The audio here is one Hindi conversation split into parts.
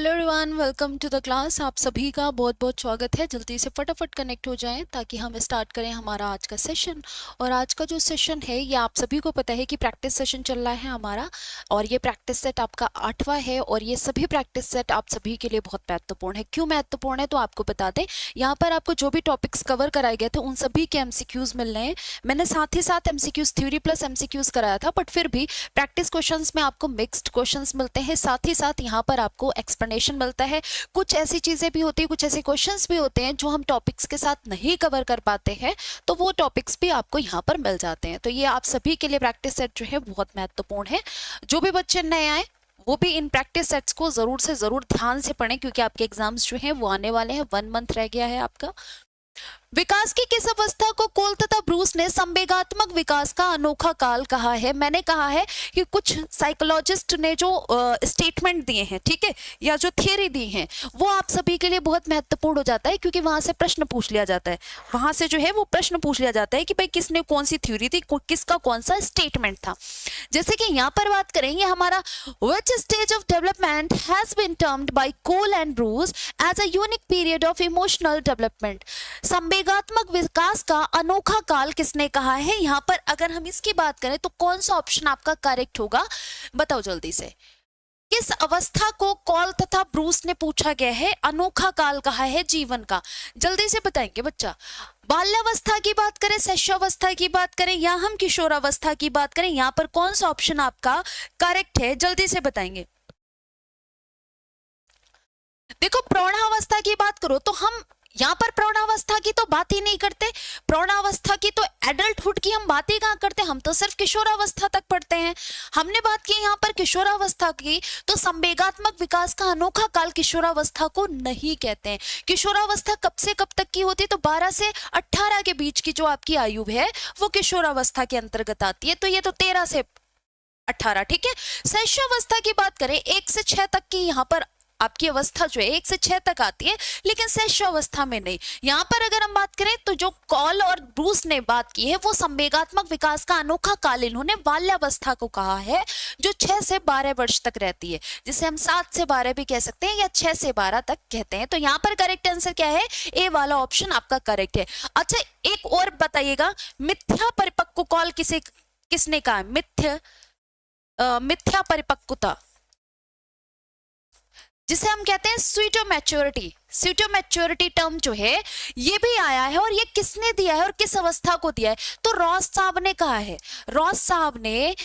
Hello everyone, welcome to the class. आप सभी का बहुत बहुत स्वागत है। जल्दी से फटाफट कनेक्ट हो जाएं ताकि हम स्टार्ट करें हमारा आज का सेशन। और आज का जो सेशन है ये आप सभी को पता है कि प्रैक्टिस सेशन चल रहा है हमारा, और ये प्रैक्टिस सेट आपका 8वां है। और ये सभी प्रैक्टिस सेट आप सभी के लिए बहुत महत्वपूर्ण है। क्यों महत्वपूर्ण है तो आपको बता दें, यहाँ पर आपको जो भी टॉपिक्स कवर कराए गए थे उन सभी के MCQs मिल रहे हैं। मैंने साथ ही साथ MCQs थ्योरी प्लस MCQs कराया था, बट फिर भी प्रैक्टिस क्वेश्चंस में आपको मिक्स्ड क्वेश्चंस मिलते हैं। साथ ही साथ यहाँ पर आपको एक्सप्लेनेशन मिलता है। कुछ ऐसी चीजें भी होती है, कुछ ऐसे क्वेश्चंस भी होते हैं जो हम टॉपिक्स के साथ नहीं कवर कर पाते हैं, तो वो टॉपिक्स भी आपको यहाँ पर मिल जाते हैं। तो ये आप सभी के लिए प्रैक्टिस सेट जो है बहुत महत्वपूर्ण है। जो भी बच्चे नए आए वो भी इन प्रैक्टिस सेट्स को जरूर से जरूर ध्यान से पढ़ें, क्योंकि आपके एग्जाम्स जो हैं वो आने वाले हैं। 1 मंथ रह गया है आपका। विकास की किस अवस्था को कोल तथा ब्रूस ने संवेगात्मक विकास का अनोखा काल कहा है? मैंने कहा है कि कुछ साइकोलॉजिस्ट ने जो स्टेटमेंट दिए हैं, ठीक है, या जो थियरी दी हैं, वो आप सभी के लिए बहुत महत्वपूर्ण हो जाता है, क्योंकि वहां से प्रश्न पूछ लिया जाता है। वहां से जो है वो प्रश्न पूछ लिया जाता है कि भाई किसने कौन सी थ्योरी थी, किसका कौन सा स्टेटमेंट था। जैसे कि यहाँ पर बात करें, ये हमारा which stage of development has been termed by Cole and Bruce as a unique period of emotional development? संवेगात्मक विकास का अनोखा काल किसने कहा है? यहाँ पर अगर हम इसकी बात करें तो कौन सा ऑप्शन आपका करेक्ट होगा, बताओ जल्दी से। किस अवस्था को कॉल तथा ब्रूस ने पूछा गया है अनोखा काल कहा है जीवन का? जल्दी से बताएंगे बच्चा। बाल्यावस्था की बात करें, शैशवावस्था की बात करें, या हम किशोरावस्था की बात करें, यहाँ पर कौन सा ऑप्शन आपका करेक्ट है? जल्दी से बताएंगे। देखो, प्रौढ़ावस्था की बात करो तो हम यहाँ पर प्रौढ़ावस्था की तो बात ही नहीं करते। प्रौढ़ावस्था की तो एडल्टहुड की हम बात ही कहाँ करते, हम तो सिर्फ किशोरावस्था तक पढ़ते हैं। हमने बात की यहाँ पर किशोरावस्था की, तो संवेगात्मक विकास का अनोखा काल किशोरावस्था को नहीं कहते हैं। किशोरावस्था कब से कब तक की होती है? तो 12 से 18 के बीच की जो आपकी आयु है वो किशोरावस्था के अंतर्गत आती है। तो ये तो 13 से 18, ठीक है। शैशवावस्था की बात करें 1 से 6 तक की यहाँ पर आपकी अवस्था जो है 1 से 6 तक आती है, लेकिन शैशवावस्था में नहीं। यहाँ पर अगर हम बात करें तो जो कॉल और ब्रूस ने बात की है वो संवेगात्मक विकास का अनोखा काल इन्होंने बाल्यावस्था को कहा है, जो 6 से 12 वर्ष तक रहती है, जिसे हम 7 से 12 भी कह सकते हैं या 6 से 12 तक कहते हैं। तो यहाँ पर करेक्ट आंसर क्या है? ए वाला ऑप्शन आपका करेक्ट है। अच्छा, एक और बताइएगा, मिथ्या परिपक्व कॉल किसने कहा? मिथ्या परिपक्वता, जिसे हम कहते हैं स्यूडो मैच्योरिटी टर्म जो है ये भी आया है, और ये किसने दिया है और किस अवस्था को दिया है? तो रॉस साहब ने कहा है। रॉस साहब ने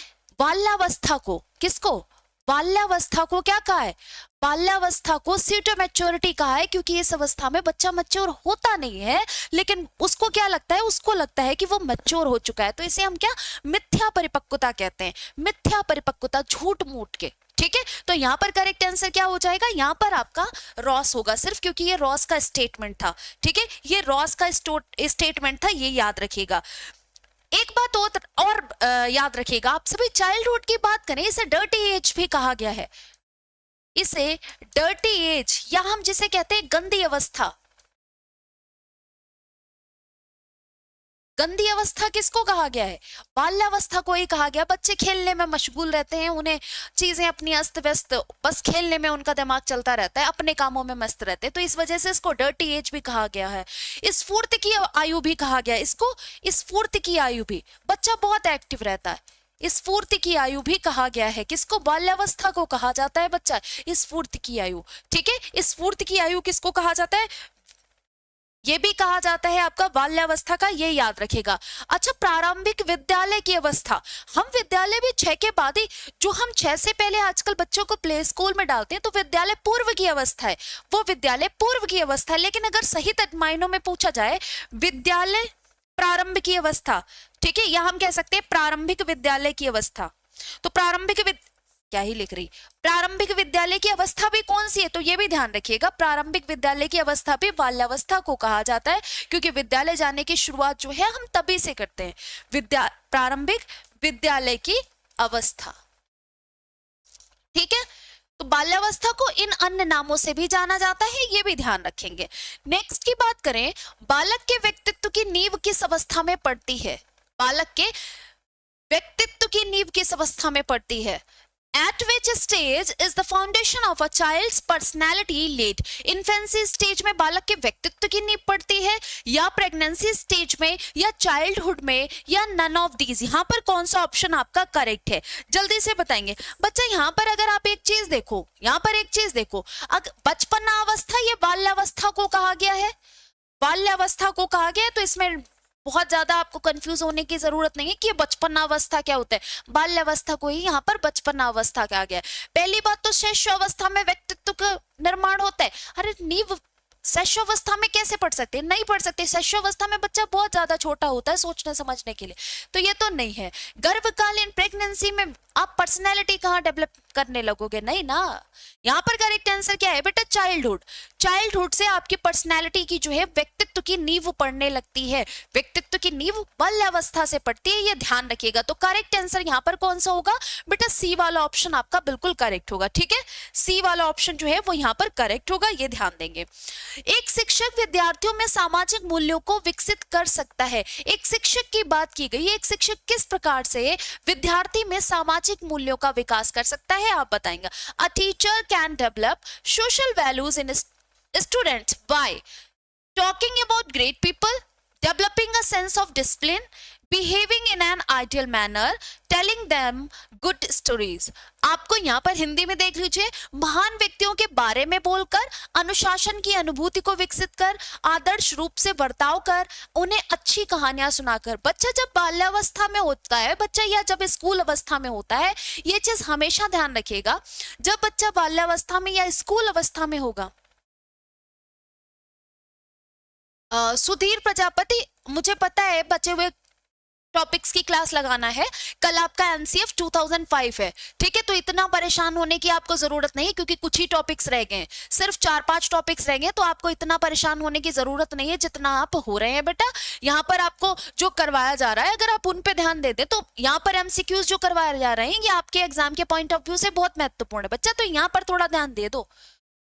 बाल्यावस्था को, किसको? बाल्यावस्था को क्या कहा है? बाल्यावस्था को स्यूडो मैच्योरिटी कहा है, क्योंकि इस अवस्था में बच्चा मैच्योर होता नहीं है, लेकिन उसको क्या लगता है? उसको लगता है कि वो मैच्योर हो चुका है। तो इसे हम क्या मिथ्या परिपक्वता कहते हैं। मिथ्या परिपक्वता, झूठ मूठ के, ठीक है। तो यहाँ पर करेक्ट आंसर क्या हो जाएगा? यहाँ पर आपका रॉस होगा, सिर्फ क्योंकि ये रॉस का स्टेटमेंट था, ठीक है। ये रॉस का स्टेटमेंट था, ये याद रखिएगा। एक बात और याद रखिएगा, आप सभी चाइल्डहुड की बात करें, इसे डर्टी एज भी कहा गया है। इसे डर्टी एज, या हम जिसे कहते हैं गंदी अवस्था। गंदी अवस्था किसको कहा गया है? बाल्यावस्था को ही कहा गया। बच्चे खेलने में मशगूल रहते हैं, उन्हें चीजें अपनी अस्त व्यस्त, बस खेलने में उनका दिमाग चलता रहता है, अपने कामों में मस्त रहते हैं, तो इस वजह से इसको डर्टी एज भी कहा गया है। स्फूर्ति की आयु भी कहा गया है इसको। स्फूर्ति की आयु भी, बच्चा बहुत एक्टिव रहता है, स्फूर्ति की आयु भी कहा गया है। किसको? बाल्यावस्था को कहा जाता है बच्चा स्फूर्ति की आयु, ठीक है। स्फूर्ति की आयु किसको कहा जाता है? ये भी कहा जाता है आपका बाल्यावस्था का, ये याद रखेगा। अच्छा, प्रारंभिक विद्यालय की अवस्था, हम विद्यालय भी 6 के बाद ही, जो हम 6 से पहले आजकल बच्चों को प्ले स्कूल में डालते हैं, तो विद्यालय पूर्व की अवस्था है, वो विद्यालय पूर्व की अवस्था है। लेकिन अगर सही मायनों में पूछा जाए विद्यालय प्रारंभ की अवस्था, ठीक है, या हम कह सकते हैं प्रारंभिक विद्यालय की अवस्था। तो क्या ही लिख रही, प्रारंभिक विद्यालय की अवस्था भी कौन सी है? तो ये भी ध्यान रखिएगा, प्रारंभिक विद्यालय की अवस्था भी बाल्यावस्था को कहा जाता है, क्योंकि विद्यालय जाने की शुरुआत जो है हम तभी से करते हैं, प्रारंभिक विद्यालय की अवस्था, ठीक है। तो बाल्यावस्था को इन अन्य नामों से भी जाना जाता है, ये भी ध्यान रखेंगे। नेक्स्ट की बात करें, बालक के व्यक्तित्व की नींव किस अवस्था में पड़ती है? बालक के व्यक्तित्व की नींव किस अवस्था में पड़ती है? At which stage is the foundation of a child's personality laid? Infancy stage में बालक के व्यक्तित्व की नींव पड़ती है, या प्रेगनेंसी स्टेज में, या चाइल्डहुड में, या नन ऑफ दीज? यहाँ पर कौन सा ऑप्शन आपका करेक्ट है, जल्दी से बताएंगे बच्चा। यहाँ पर अगर आप एक चीज देखो, यहाँ पर एक चीज देखो, बचपना अवस्था ये बाल्यावस्था को कहा गया है, बाल्यावस्था को कहा गया है, तो इसमें बहुत ज्यादा आपको कंफ्यूज होने की जरूरत नहीं है कि ये बचपनावस्था क्या होता है। बाल्यावस्था को ही यहाँ पर बचपनावस्था कहा गया है। पहली बात तो शैशवावस्था में व्यक्तित्व का निर्माण होता है। अरे नींव शैशवावस्था में कैसे पढ़ सकते हैं, नहीं पढ़ सकते। शैशवावस्था में बच्चा बहुत ज्यादा छोटा होता है सोचने समझने के लिए, तो ये तो नहीं है। गर्भकालीन प्रेगनेंसी में आप पर्सनैलिटी कहाँ डेवलप करने लगोगे, नहीं ना। यहाँ पर करेक्ट आंसर क्या है बेटा, चाइल्डहुड। चाइल्डहुड से आपकी पर्सनैलिटी की जो है व्यक्तित्व की नींव पड़ने लगती है। व्यक्तित्व की नींव बाल्यावस्था से पड़ती है, ये ध्यान रखिएगा। तो करेक्ट आंसर यहाँ पर कौन सा होगा बेटा, सी वाला ऑप्शन आपका बिल्कुल करेक्ट होगा। ठीक है, सी वाला ऑप्शन जो है वो यहाँ पर करेक्ट होगा, ये ध्यान देंगे। एक शिक्षक विद्यार्थियों में सामाजिक मूल्यों को विकसित कर सकता है। एक शिक्षक की बात की गई है, एक शिक्षक किस प्रकार से विद्यार्थी में सामाजिक मूल्यों का विकास कर सकता है, आप बताएंगे। A teacher can develop social values in students bye talking about great people, developing a sense of discipline, behaving in an ideal manner, telling them good stories। आपको यहाँ पर हिंदी में देख लीजिए, महान व्यक्तियों के बारे में बोलकर, अनुशासन की अनुभूति को विकसित कर, आदर्श रूप से बर्ताव कर, उन्हें अच्छी कहानियां सुनाकर। बच्चा जब बाल्यावस्था में होता है, बच्चा या जब स्कूल अवस्था में होता है, ये चीज हमेशा ध्यान रखिएगा। जब बच्चा बाल्यावस्था में या स्कूल अवस्था में होगा, सुधीर प्रजापति, मुझे पता है बचे हुए टॉपिक्स की क्लास लगाना है, कल आपका एनसीएफ 2005 है। ठीक है, तो इतना परेशान होने की आपको जरूरत नहीं है, क्योंकि कुछ ही टॉपिक्स रह गए, सिर्फ 4-5 टॉपिक्स रह गए, तो आपको इतना परेशान होने की जरूरत नहीं है जितना आप हो रहे हैं बेटा। यहाँ पर आपको जो करवाया जा रहा है, अगर आप उन पे ध्यान देते, तो यहाँ पर एमसीक्यूज जो करवाए जा रहे हैं, ये आपके एग्जाम के पॉइंट ऑफ व्यू से बहुत महत्वपूर्ण है बच्चा, तो यहाँ पर थोड़ा ध्यान दे दो।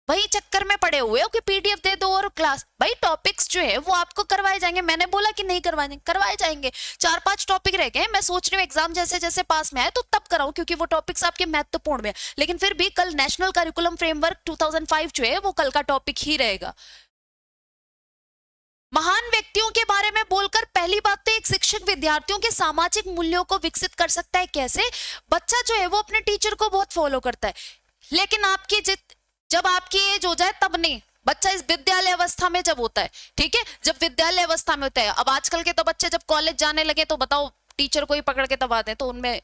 वही चक्कर में पड़े हुए हो कि पीडीएफ दे दो और क्लास, भाई टॉपिक्स जो है वो आपको करवाए जाएंगे। मैंने बोला कि नहीं करवाएंगे, करवाए जाएंगे। 4-5 टॉपिक रह गए, मैं सोच रही हूँ एग्जाम जैसे जैसे पास में आए तो तब कराऊं, क्योंकि वो टॉपिक्स आपके महत्वपूर्ण में। लेकिन फिर भी कल नेशनल करिकुलम फ्रेमवर्क 2005 जो है वो कल का टॉपिक ही रहेगा। महान व्यक्तियों के बारे में बोलकर, पहली बात तो एक शिक्षक विद्यार्थियों के सामाजिक मूल्यों को विकसित कर सकता है। कैसे? बच्चा जो है वो अपने टीचर को बहुत फॉलो करता है, लेकिन आपकी जब आपकी एज हो जाए तब नहीं, बच्चा इस विद्यालय अवस्था में जब होता है, ठीक है, जब विद्यालय अवस्था में होता है। अब आजकल के तो बच्चे जब कॉलेज जाने लगे तो बताओ, टीचर को ही पकड़ के दबा दें, तो उनमें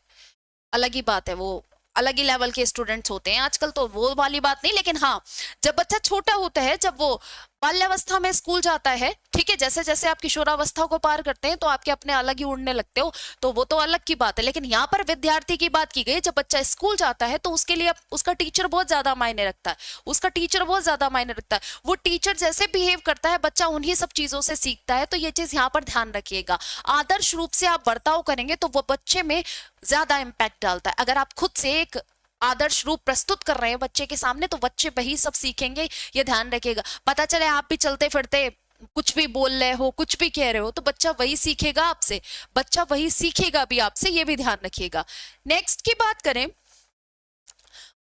अलग ही बात है, वो अलग ही लेवल के स्टूडेंट्स होते हैं आजकल, तो वो वाली बात नहीं। लेकिन हाँ, जब बच्चा छोटा होता है, जब वो बाल्यावस्था में स्कूल जाता है, ठीक है, जैसे जैसे आप किशोरावस्था को पार करते हैं तो आपके अपने अलग ही उड़ने लगते हो, तो वो तो अलग की बात है। लेकिन यहाँ पर विद्यार्थी की बात की गई, जब बच्चा स्कूल जाता है तो उसके लिए उसका टीचर बहुत ज्यादा मायने रखता है, उसका टीचर बहुत ज्यादा मायने रखता है। वो टीचर जैसे बिहेव करता है, बच्चा उन्हीं सब चीजों से सीखता है, तो ये चीज यहाँ पर ध्यान रखिएगा। आदर्श रूप से आप बर्ताव करेंगे तो वो बच्चे में ज्यादा इम्पैक्ट डालता है। अगर आप खुद से एक आदर्श रूप प्रस्तुत कर रहे हैं बच्चे के सामने, तो बच्चे वही सब सीखेंगे, ये ध्यान रखिएगा। पता चले आप भी चलते फिरते कुछ भी बोल रहे हो, कुछ भी कह रहे हो, तो बच्चा वही सीखेगा आपसे, बच्चा वही सीखेगा भी आपसे, ये भी ध्यान रखिएगा। नेक्स्ट की बात करें,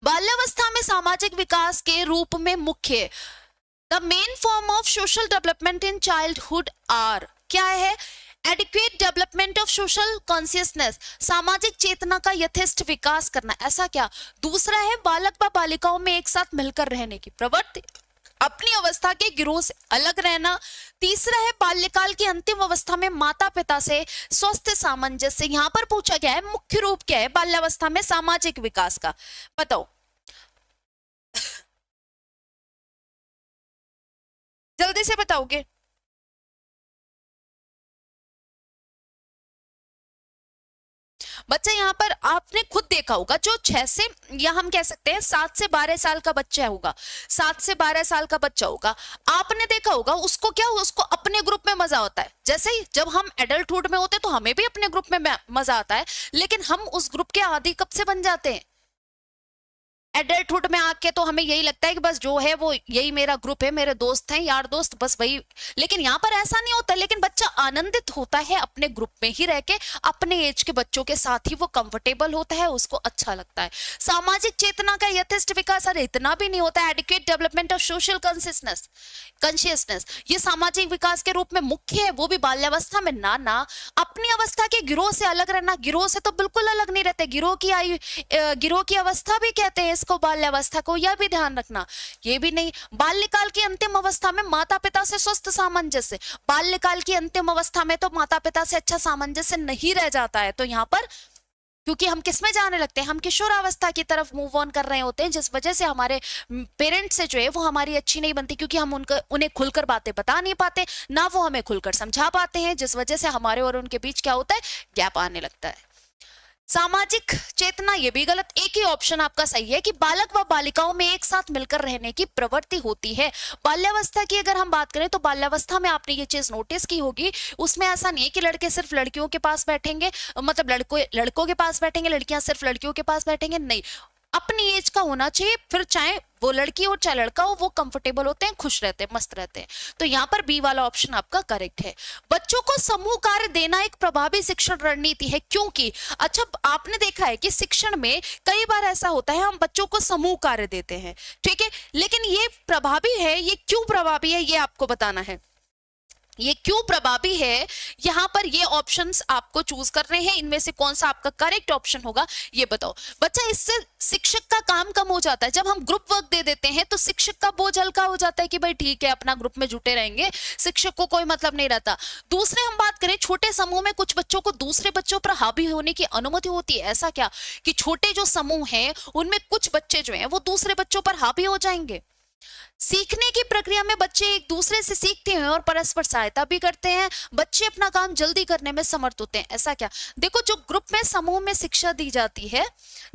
बाल्यावस्था में सामाजिक विकास के रूप में मुख्य, the main form of social development in childhood are, क्या है? Adequate development of social consciousness, सामाजिक चेतना का यथेष्ट विकास करना। ऐसा क्या? दूसरा है बालक व बालिकाओं में एक साथ मिलकर रहने की प्रवृत्ति, अपनी अवस्था के गिरोह से अलग रहना। तीसरा है बाल्यकाल की अंतिम अवस्था में माता पिता से स्वस्थ सामंजस्य। यहाँ पर पूछा गया है मुख्य रूप क्या है बाल्यावस्था में सामाजिक विकास का, बताओ जल्दी से बताओगे? बच्चा यहाँ पर आपने खुद देखा होगा, जो 6 से या हम कह सकते हैं 7 से 12 साल का बच्चा होगा, 7 से 12 साल का बच्चा होगा, आपने देखा होगा उसको क्या, उसको अपने ग्रुप में मजा आता है। जैसे ही जब हम एडल्टहुड में होते हैं तो हमें भी अपने ग्रुप में मजा आता है, लेकिन हम उस ग्रुप के आदी कब से बन जाते हैं? एडल्टहुड में आके तो हमें यही लगता है कि बस जो है वो यही मेरा ग्रुप है, मेरे दोस्त हैं, यार दोस्त, बस वही। लेकिन यहाँ पर ऐसा नहीं होता, लेकिन बच्चा आनंदित होता है अपने ग्रुप में ही रह के, अपने एज के बच्चों के साथ ही वो कंफर्टेबल होता है, उसको अच्छा लगता है। सामाजिक चेतना का यथेष्ट विकास, अरे इतना भी नहीं होता। Adequate development of social consciousness, ये सामाजिक विकास के रूप में मुख्य है, वो भी बाल्यावस्था में। ना, अपनी अवस्था के गिरोह से अलग रहना, गिरोह से तो बिल्कुल अलग नहीं रहते, गिरोह की अवस्था भी कहते हैं इसको, बाल्यावस्था को, यह भी ध्यान रखना। ये भी नहीं, बाल्यकाल की अंतिम अवस्था में माता पिता से स्वस्थ सामंजस्य, बाल्यकाल की अंतिम अवस्था में तो माता पिता से अच्छा सामंजस्य नहीं रह जाता है। तो यहाँ पर क्योंकि हम किस में जाने लगते हैं, हम किशोरावस्था की तरफ मूव ऑन कर रहे होते हैं, जिस वजह से हमारे पेरेंट्स से जो है वो हमारी अच्छी नहीं बनती, क्योंकि हम उन्हें खुलकर बातें बता नहीं पाते, ना वो हमें खुलकर समझा पाते हैं, जिस वजह से हमारे और उनके बीच क्या होता है, गैप आने लगता है। सामाजिक चेतना, ये भी गलत। एक ही ऑप्शन आपका सही है कि बालक व बालिकाओं में एक साथ मिलकर रहने की प्रवृत्ति होती है। बाल्यावस्था की अगर हम बात करें तो बाल्यावस्था में आपने ये चीज नोटिस की होगी, उसमें ऐसा नहीं है कि लड़के सिर्फ लड़कियों के पास बैठेंगे, मतलब लड़कों के पास बैठेंगे, लड़कियां सिर्फ लड़कियों के पास बैठेंगे, नहीं, अपनी एज का होना चाहिए, फिर चाहे वो लड़की हो चाहे लड़का हो, वो कंफर्टेबल होते हैं, खुश रहते हैं, मस्त रहते हैं। तो यहाँ पर बी वाला ऑप्शन आपका करेक्ट है। बच्चों को समूह कार्य देना एक प्रभावी शिक्षण रणनीति है, क्योंकि अच्छा आपने देखा है कि शिक्षण में कई बार ऐसा होता है हम बच्चों को समूह कार्य देते हैं, ठीक है, लेकिन ये प्रभावी है, ये क्यों प्रभावी है, ये आपको बताना है। ये क्यों प्रभावी है, यहां पर ये ऑप्शंस आपको चूज करने हैं, इनमें से कौन सा आपका करेक्ट ऑप्शन होगा ये बताओ। बच्चा, इससे शिक्षक का काम कम हो जाता है, जब हम ग्रुप वर्क दे देते हैं तो शिक्षक का बोझ हल्का हो जाता है कि भाई ठीक है अपना ग्रुप में जुटे रहेंगे, शिक्षक को कोई मतलब नहीं रहता। दूसरे हम बात करें, छोटे समूह में कुछ बच्चों को दूसरे बच्चों पर हावी होने की अनुमति होती है। ऐसा क्या कि छोटे जो समूह हैं उनमें कुछ बच्चे जो हैं वो दूसरे बच्चों पर हावी हो जाएंगे। सीखने की प्रक्रिया में बच्चे एक दूसरे से सीखते हैं और परस्पर सहायता भी करते हैं, बच्चे अपना काम जल्दी करने में समर्थ होते हैं। ऐसा क्या, देखो जो ग्रुप में समूह में शिक्षा दी जाती है,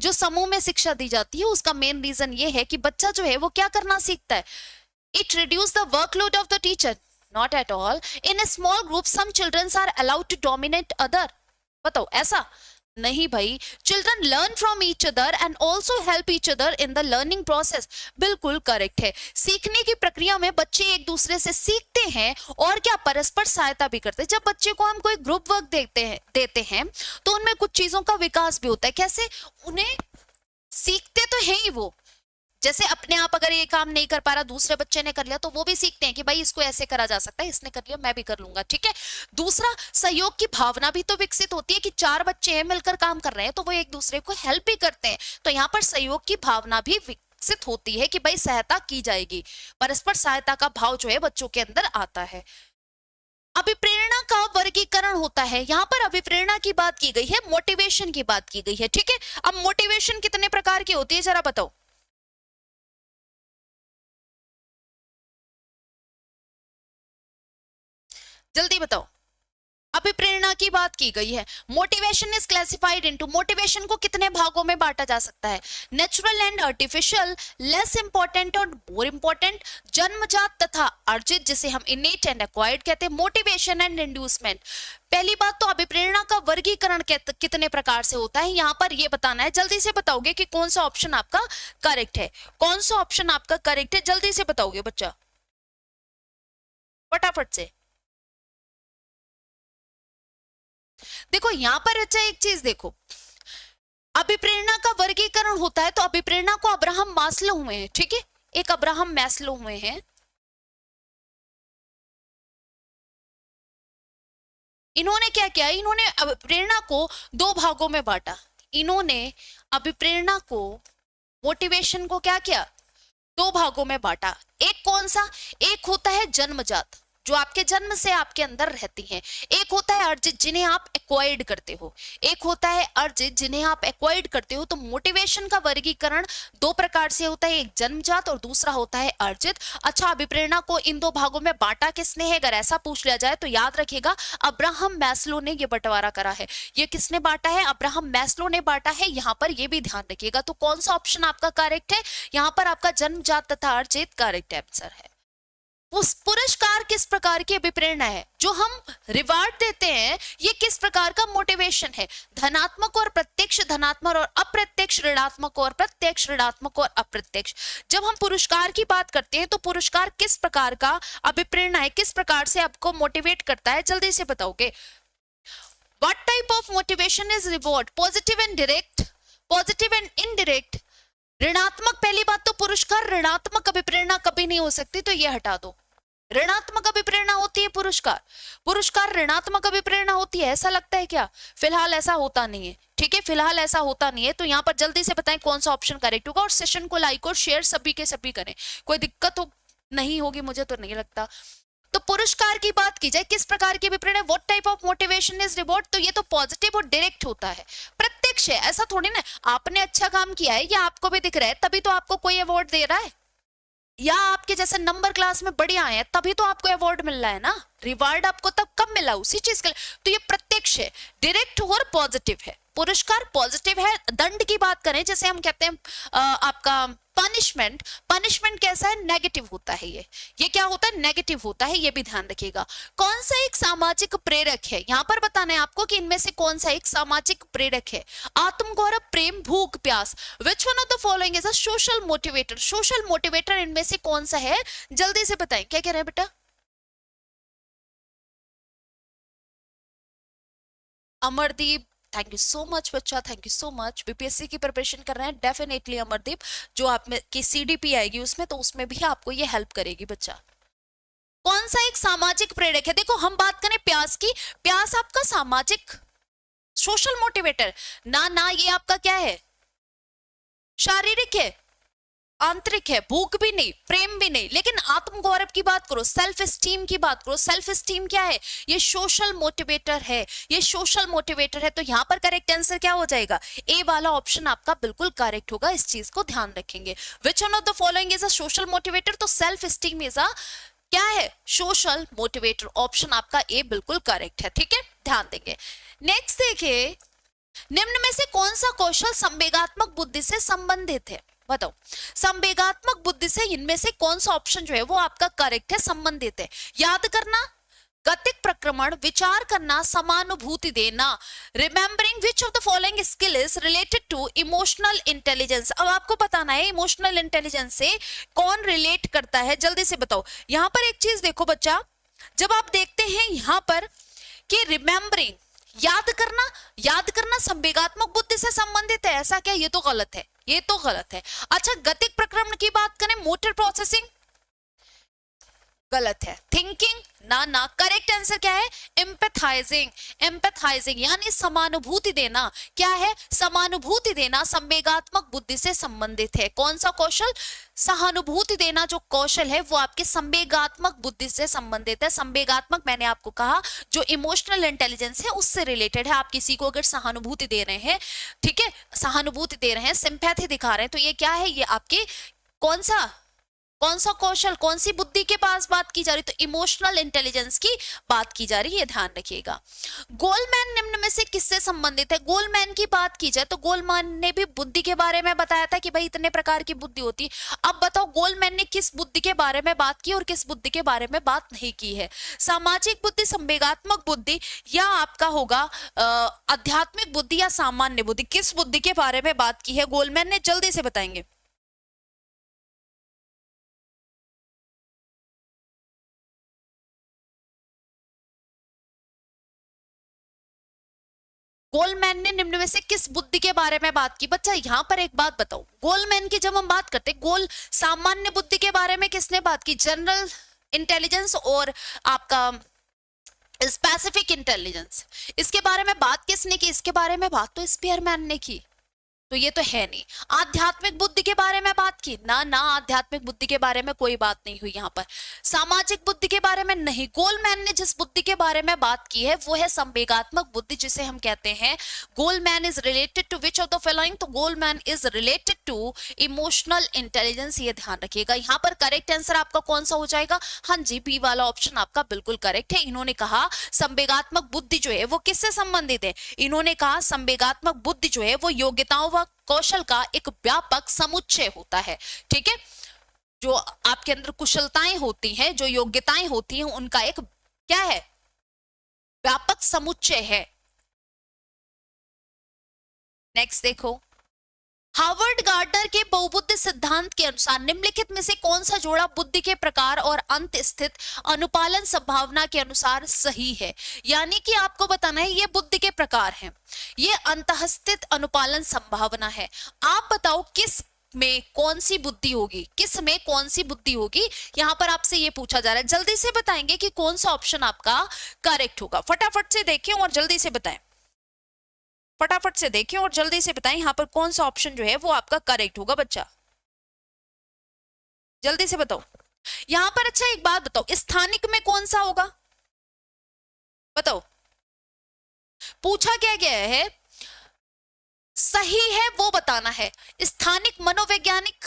जो समूह में शिक्षा दी जाती है उसका मेन रीजन ये है कि बच्चा जो है वो क्या करना सीखता है, it reduce the workload of the teacher, not at all. In a small group some childrens are allowed to dominate other, बताओ ऐसा नहीं भाई, children learn from each other and also help each other in the learning process, बिल्कुल करेक्ट है। सीखने की प्रक्रिया में बच्चे एक दूसरे से सीखते हैं और क्या परस्पर सहायता भी करते हैं। जब बच्चे को हम कोई ग्रुप वर्क देते हैं तो उनमें कुछ चीजों का विकास भी होता है। कैसे, उन्हें सीखते तो है ही वो, जैसे अपने आप अगर ये काम नहीं कर पा रहा दूसरे बच्चे ने कर लिया तो वो भी सीखते हैं कि भाई इसको ऐसे करा जा सकता है, इसने कर लिया मैं भी कर लूंगा, ठीक है। दूसरा, सहयोग की भावना भी तो विकसित होती है कि चार बच्चे हैं मिलकर काम कर रहे हैं तो वो एक दूसरे को हेल्प भी करते हैं, तो यहाँ पर सहयोग की भावना भी विकसित होती है कि भाई सहायता की जाएगी, परस्पर सहायता का भाव जो है बच्चों के अंदर आता है। अभिप्रेरणा का वर्गीकरण होता है, यहाँ पर अभिप्रेरणा की बात की गई है, मोटिवेशन की बात की गई है, ठीक है। अब मोटिवेशन कितने प्रकार की होती है जरा बताओ, जल्दी बताओ। अभिप्रेरणा की बात की गई है। Motivation is classified into, motivation को कितने भागों में बांटा जा सकता है, natural and artificial, less important और मोर इंपॉर्टेंट, जन्मजात तथा अर्जित जिसे हम इनेट एंड एक्वायर्ड कहते हैं, मोटिवेशन एंड इंड्यूसमेंट। पहली बात तो अभिप्रेरणा का वर्गीकरण कितने प्रकार से होता है, यहां पर ये बताना है। जल्दी से बताओगे कि कौन सा ऑप्शन आपका करेक्ट है, कौन सा ऑप्शन आपका करेक्ट है, जल्दी से बताओगे बच्चा, फटाफट से। देखो यहां पर अच्छा एक चीज देखो, अभिप्रेरणा का वर्गीकरण होता है तो अभिप्रेरणा को अब्राहम मास्लो हुए हैं, ठीक है, एक अब्राहम मैस्लो हुए हैं, इन्होंने क्या किया, इन्होंने अभिप्रेरणा को दो भागों में बांटा। इन्होंने अभिप्रेरणा को, मोटिवेशन को क्या किया, दो भागों में बांटा। एक कौन सा, एक होता है जन्मजात जो आपके जन्म से आपके अंदर रहती हैं, एक होता है अर्जित जिन्हें आप एक्वायर्ड करते हो, एक होता है अर्जित जिन्हें आप एक्वायर्ड करते हो। तो मोटिवेशन का वर्गीकरण दो प्रकार से होता है, एक जन्मजात और दूसरा होता है अर्जित। अच्छा, अभिप्रेरणा को इन दो भागों में बांटा किसने है, अगर ऐसा पूछ लिया जाए तो याद रखिएगा अब्राहम मैस्लो ने ये बंटवारा करा है। ये किसने बांटा है, अब्राहम मैस्लो ने बांटा है, यहाँ पर ये भी ध्यान रखिएगा। तो कौन सा ऑप्शन आपका करेक्ट है, यहाँ पर आपका जन्मजात तथा अर्जित करेक्ट आंसर है। उस पुरस्कार किस प्रकार की अभिप्रेरणा है, जो हम रिवार्ड देते हैं ये किस प्रकार का मोटिवेशन है, धनात्मक और प्रत्यक्ष, धनात्मक और अप्रत्यक्ष, ऋणात्मक और प्रत्यक्ष, ऋणात्मक और अप्रत्यक्ष। जब हम पुरस्कार की बात करते हैं तो पुरस्कार किस प्रकार का अभिप्रेरणा है, किस प्रकार से आपको मोटिवेट करता है, जल्दी से बताओगे। What type of motivation is reward? Positive and direct, positive and indirect। ऋणात्मक, पहली बात तो पुरस्कार ऋणात्मक अभिप्रेरणा कभी नहीं हो सकती, तो ये हटा दो। ऋणात्मक अभिप्रेरणा होती है पुरस्कार, पुरस्कार ऋणात्मक अभिप्रेरणा होती है, ऐसा लगता है क्या? फिलहाल ऐसा होता नहीं है, ठीक है, फिलहाल ऐसा होता नहीं है। तो यहाँ पर जल्दी से बताएं कौन सा ऑप्शन करेक्ट होगा, और सेशन को लाइक और शेयर सभी के सभी करें, कोई दिक्कत हो नहीं होगी मुझे तो नहीं लगता। तो पुरस्कार की बात की जाए, किस प्रकार की अभिप्रेरणा, what type of motivation is reward, तो ये तो पॉजिटिव और डायरेक्ट होता है, प्रत्यक्ष है। ऐसा थोड़ी ना आपने अच्छा काम किया है या आपको भी दिख रहा है तभी तो आपको कोई अवार्ड दे रहा है, या आपके जैसे नंबर क्लास में बढ़िया आए हैं तभी तो आपको अवार्ड मिल रहा है ना, रिवार्ड आपको तब कब मिला, उसी चीज के लिए। तो ये प्रत्यक्ष है, डायरेक्ट और पॉजिटिव है। पुरस्कार पॉजिटिव है। दंड की बात करें, जैसे हम कहते हैं आपका पनिशमेंट, पनिशमेंट कैसा है, नेगेटिव होता है। ये क्या होता है, नेगेटिव होता है, ये भी ध्यान रखिएगा। कौन सा एक सामाजिक प्रेरक है, यहां पर बताना है आपको कि इनमें से कौन सा एक सामाजिक प्रेरक है। आत्मगौरव, प्रेम, भूख, प्यास, which one of the following is a social motivator. Social motivator इनमें से कौन सा है, जल्दी से बताएं, क्या कह रहे हैं बेटा। Amardeep, thank you so much बच्चा, thank you so much. BPSC की प्रिपरेशन कर रहे हैं, डेफिनेटली अमरदीप, जो आप में की सीडीपी आएगी उसमें, तो उसमें भी आपको ये हेल्प करेगी बच्चा। कौन सा एक सामाजिक प्रेरक है, देखो हम बात करें प्यास की, प्यास आपका सामाजिक सोशल मोटिवेटर ना, ना ये आपका क्या है, शारीरिक है, आंतरिक है। भूख भी नहीं, प्रेम भी नहीं, लेकिन आत्मगौरव की बात करो, सेल्फ स्टीम की बात करो, सेल्फ स्टीम क्या है, ये सोशल मोटिवेटर है, ये सोशल मोटिवेटर है। तो यहां पर करेक्ट आंसर क्या हो जाएगा, ए वाला ऑप्शन आपका बिल्कुल करेक्ट होगा, इस चीज को ध्यान रखेंगे। Which one of the following is a social motivator, तो सेल्फ स्टीम इज अ क्या है, सोशल मोटिवेटर। ऑप्शन आपका ए बिल्कुल करेक्ट है, ठीक है, ध्यान देंगे। नेक्स्ट देखिए, निम्न में से कौन सा कौशल संवेगात्मक बुद्धि से संबंधित है, बताओ। संवेगात्मक बुद्धि से इनमें से कौन सा ऑप्शन जो है वो आपका करेक्ट है, संबंधित है। याद करना, गतिक प्रक्रमण, विचार करना, समानुभूति देना। Remembering which of the following skill is related to emotional intelligence. अब आपको बताना है इमोशनल इंटेलिजेंस से कौन रिलेट करता है, जल्दी से बताओ। यहां पर एक चीज देखो बच्चा, जब आप देखते हैं यहां पर कि रिमेंबरिंग याद करना, याद करना संवेगात्मक बुद्धि से संबंधित है, ऐसा क्या, ये तो गलत है, ये तो गलत है। अच्छा, गतिक प्रक्रमण की बात करें, मोटर प्रोसेसिंग, गलत है। थिंकिंग, ना ना, करेक्ट आंसर क्या है, एम्पैथाइजिंग। एम्पैथाइजिंग यानी समानुभूति देना, क्या है, समानुभूति देना संवेगात्मक बुद्धि से संबंधित है। कौन सा कौशल, सहानुभूति देना जो कौशल है वो आपके संवेगात्मक बुद्धि से संबंधित है। संवेगात्मक मैंने आपको कहा जो इमोशनल इंटेलिजेंस है उससे रिलेटेड है। आप किसी को अगर सहानुभूति दे रहे हैं, ठीक है, सहानुभूति दे रहे हैं, सिंपैथी दिखा रहे हैं, तो ये क्या है, ये आपके कौन सा कौशल, कौन सी बुद्धि के पास बात की जा रही, तो इमोशनल इंटेलिजेंस की बात की जा रही है, ध्यान रखिएगा। गोलमैन निम्न में से किससे संबंधित है। गोलमैन की बात की जाए तो गोलमैन ने भी बुद्धि के बारे में बताया था कि भाई इतने प्रकार की बुद्धि होती है। अब बताओ गोलमैन ने किस बुद्धि के बारे में बात की और किस बुद्धि के बारे में बात नहीं की है। सामाजिक बुद्धि, संवेगात्मक बुद्धि, या आपका होगा आध्यात्मिक बुद्धि या सामान्य बुद्धि, किस बुद्धि के बारे में बात की है गोलमैन ने, जल्दी से बताएंगे। गोलमैन ने निम्न में से किस बुद्धि के बारे में बात की। बच्चा यहां पर एक बात बताओ, गोलमैन की जब हम बात करते हैं, गोल सामान्य बुद्धि के बारे में किसने बात की, जनरल इंटेलिजेंस और आपका स्पेसिफिक इंटेलिजेंस, इसके बारे में बात किसने की, इसके बारे में बात तो स्पीयरमैन ने की, तो ये तो है नहीं। आध्यात्मिक बुद्धि के बारे में बात की, ना ना, आध्यात्मिक बुद्धि के बारे में कोई बात नहीं हुई यहाँ पर। सामाजिक बुद्धि के बारे में नहीं। गोलमैन ने जिस बुद्धि के बारे में बात की है वो है संवेगात्मक बुद्धि, जिसे हम कहते हैं Goleman is related to which of the following, तो Goleman is related to emotional intelligence, ये ध्यान रखिएगा। यहाँ पर करेक्ट आंसर आपका कौन सा हो जाएगा, हाँ जी, बी वाला ऑप्शन आपका बिल्कुल करेक्ट है। इन्होंने कहा संवेगात्मक बुद्धि जो है वो किससे संबंधित है, इन्होंने कहा संवेगात्मक बुद्धि जो है वो योग्यताओं व कौशल का एक व्यापक समुच्चय होता है, ठीक है। जो आपके अंदर कुशलताएं होती हैं, जो योग्यताएं होती हैं, उनका एक क्या है, व्यापक समुच्चय है। नेक्स्ट देखो, हार्वर्ड गार्डनर के बहुबुद्धि सिद्धांत के अनुसार निम्नलिखित में से कौन सा जोड़ा बुद्धि के प्रकार और अंत स्थित अनुपालन संभावना के अनुसार सही है। यानी कि आपको बताना है ये बुद्धि के प्रकार हैं, ये अंतःस्थित अनुपालन संभावना है। आप बताओ किस में कौन सी बुद्धि होगी, किस में कौन सी बुद्धि होगी, यहां पर आपसे ये पूछा जा रहा है। जल्दी से बताएंगे कि कौन सा ऑप्शन आपका करेक्ट होगा। फटाफट से देखें और जल्दी से बताएं, फटाफट से देखें और जल्दी से बताएं यहां पर कौन सा ऑप्शन जो है वो आपका करेक्ट होगा। बच्चा जल्दी से बताओ यहां पर। अच्छा एक बात बताओ, स्थानिक में कौन सा होगा, बताओ। पूछा क्या गया है, सही है वो बताना है। स्थानिक मनोवैज्ञानिक,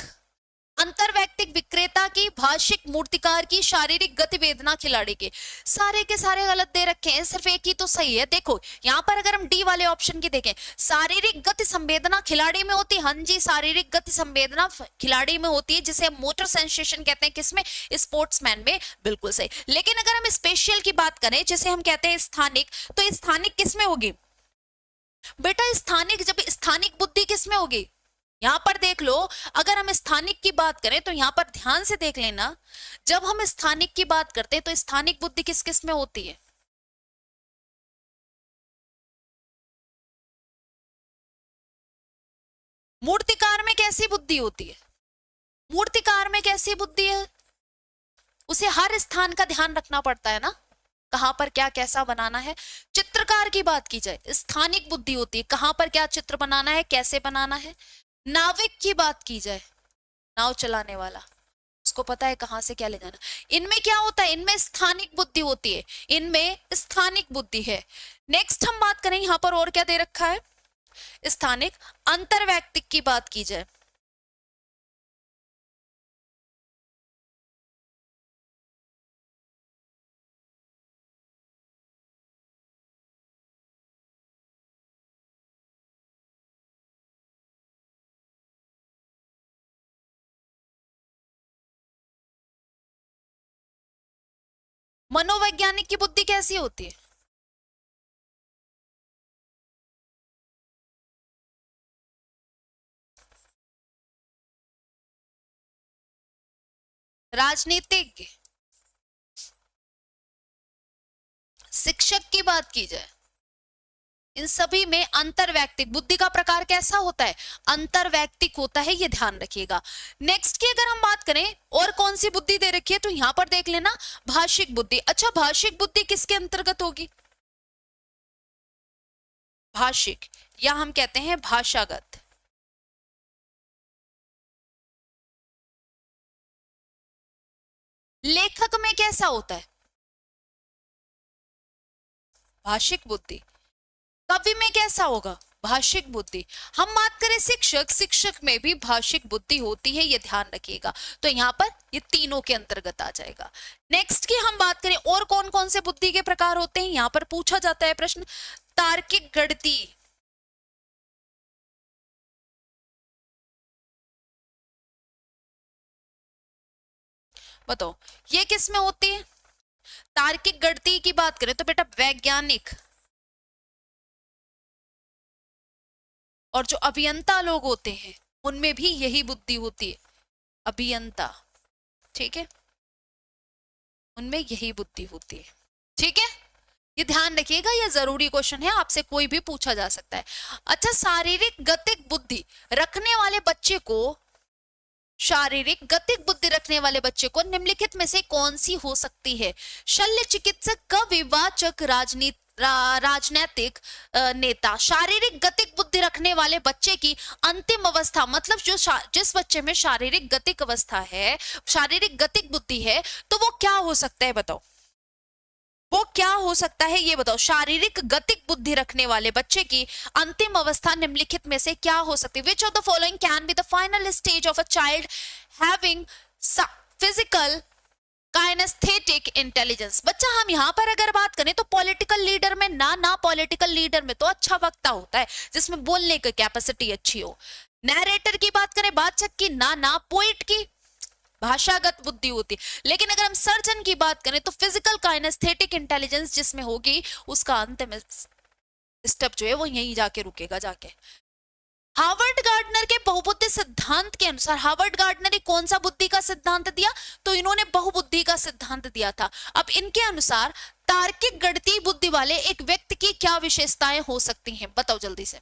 अंतरवैयक्तिक विक्रेता की, भाषिक मूर्तिकार की, शारीरिक गतिवेदना खिलाड़ी के सारे गलत दे रखे हैं, सिर्फ एक ही तो सही है। देखो यहां पर अगर हम डी वाले ऑप्शन की देखें, शारीरिक गति संवेदना खिलाड़ी में होती है। हाँ जी, शारीरिक गति संवेदना खिलाड़ी में होती है, जिसे हम मोटर सेंसेशन कहते हैं, किसमें, स्पोर्ट्समैन में, बिल्कुल सही। लेकिन अगर हम स्पेशल की बात करें, जिसे हम कहते हैं स्थानिक, तो स्थानिक किसमें होगी बेटा, स्थानिक, जब स्थानिक बुद्धि किसमें होगी, यहां पर देख लो। अगर हम स्थानिक की बात करें तो यहां पर ध्यान से देख लेना, जब हम स्थानिक की बात करते हैं तो स्थानिक बुद्धि किस किस में होती है, मूर्तिकार में कैसी बुद्धि होती है, मूर्तिकार में कैसी बुद्धि है, उसे हर स्थान का ध्यान रखना पड़ता है ना, कहां पर क्या कैसा बनाना है। चित्रकार की बात की जाए, स्थानिक बुद्धि होती है, कहां पर क्या चित्र बनाना है, कैसे बनाना है। नाविक की बात की जाए, नाव चलाने वाला, उसको पता है कहां से क्या ले जाना। इनमें क्या होता है, इनमें स्थानिक बुद्धि होती है, इनमें स्थानिक बुद्धि है। नेक्स्ट हम बात करें, यहां पर और क्या दे रखा है, स्थानिक। अंतरवैयक्तिक की बात की जाए, मनोवैज्ञानिक की बुद्धि कैसी होती है, राजनीतिक, शिक्षक की बात की जाए, इन सभी में अंतरवैयक्तिक बुद्धि का प्रकार कैसा होता है, अंतरवैयक्तिक होता है, ये ध्यान रखिएगा। नेक्स्ट की अगर हम बात करें और कौन सी बुद्धि दे रखी है, तो यहां पर देख लेना भाषिक बुद्धि। अच्छा भाषिक बुद्धि किसके अंतर्गत होगी, भाषिक, या हम कहते हैं भाषागत। लेखक में कैसा होता है, भाषिक बुद्धि। कवि में कैसा होगा, भाषिक बुद्धि। हम बात करें शिक्षक, शिक्षक में भी भाषिक बुद्धि होती है, ये ध्यान रखिएगा। तो यहाँ पर ये तीनों के अंतर्गत आ जाएगा। नेक्स्ट की हम बात करें और कौन कौन से बुद्धि के प्रकार होते हैं, यहाँ पर पूछा जाता है प्रश्न, तार्किक गणितीय, बताओ ये किस में होती है। तार्किक गणितीय की बात करें तो बेटा वैज्ञानिक और जो अभियंता लोग होते हैं उनमें भी यही बुद्धि होती है, अभियंता, ठीक है, उनमें यही बुद्धि होती है, ठीक है। ये ध्यान रखिएगा, ये जरूरी क्वेश्चन है, आपसे कोई भी पूछा जा सकता है। अच्छा शारीरिक गतिक बुद्धि रखने वाले बच्चे को, शारीरिक गतिक बुद्धि रखने वाले बच्चे को निम्नलिखित में से कौन सी हो सकती है। शल्य चिकित्सक का विवाचक, राजनीतिक नेता। शारीरिक गतिक बुद्धि रखने वाले बच्चे की अंतिम अवस्था, मतलब जो जिस बच्चे में शारीरिक गतिक अवस्था है, शारीरिक गतिक बुद्धि है, तो वो क्या हो सकता है, बताओ वो क्या हो सकता है, ये बताओ। शारीरिक गतिक बुद्धि रखने वाले बच्चे की अंतिम अवस्था निम्नलिखित में से क्या हो सकती है। Which of the following can be the final stage of a child having physical kinesthetic intelligence. बच्चा हम यहां पर अगर बात करें तो पॉलिटिकल लीडर में ना पॉलिटिकल लीडर में तो अच्छा वक्ता होता है जिसमें बोलने की कैपेसिटी अच्छी हो। नैरेटर की बात करें, बादशाह की, ना पोइट की, भाषागत बुद्धि होती है। लेकिन अगर हम सर्जन की बात करें तो फिजिकल काइनेस्थेटिक इंटेलिजेंस जिसमें होगी, उसका अंत में स्टेप जो है वो यहीं जाके रुकेगा जाके। हार्वर्ड गार्डनर के बहुबुद्धि सिद्धांत के अनुसार, हार्वर्ड गार्डनर ने कौन सा बुद्धि का सिद्धांत दिया, तो इन्होंने बहुबुद्धि का सिद्धांत दिया था। अब इनके अनुसार तार्किक गणितीय बुद्धि वाले एक व्यक्ति की क्या विशेषताएं हो सकती हैं, बताओ जल्दी से।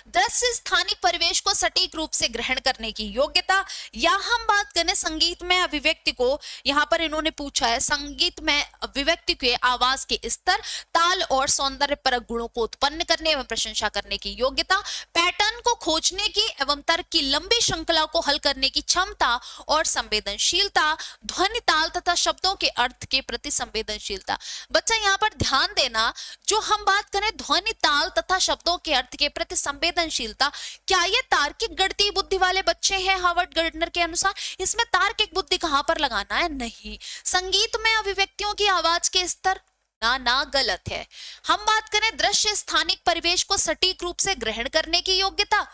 दृश्य स्थानिक परिवेश को सटीक रूप से ग्रहण करने की योग्यता, या हम बात करें संगीत में अभिव्यक्ति को, यहाँ पर इन्होंने पूछा है संगीत में अभिव्यक्ति के आवाज के स्तर, ताल और सौंदर्य परक गुणों को उत्पन्न करने एवं प्रशंसा करने की योग्यता, पैटर्न को खोजने की एवं तर्क की लंबी श्रृंखला को हल करने की क्षमता और संवेदनशीलता, ध्वनि ताल तथा शब्दों के अर्थ के प्रति संवेदनशीलता। बच्चा यहाँ पर ध्यान देना, जो हम बात करें ध्वनि ताल तथा शब्दों के अर्थ के प्रति संवेदनशीलता, क्या ये तार्किक गणितीय बुद्धि वाले बच्चे हैं हार्वर्ड गार्डनर के अनुसार? इसमें तार्किक बुद्धि कहां पर लगाना है? नहीं। संगीत में अभिव्यक्तियों की आवाज के स्तर, ना ना गलत है। हम बात करें दृश्य स्थानिक परिवेश को सटीक रूप से ग्रहण करने की योग्यता,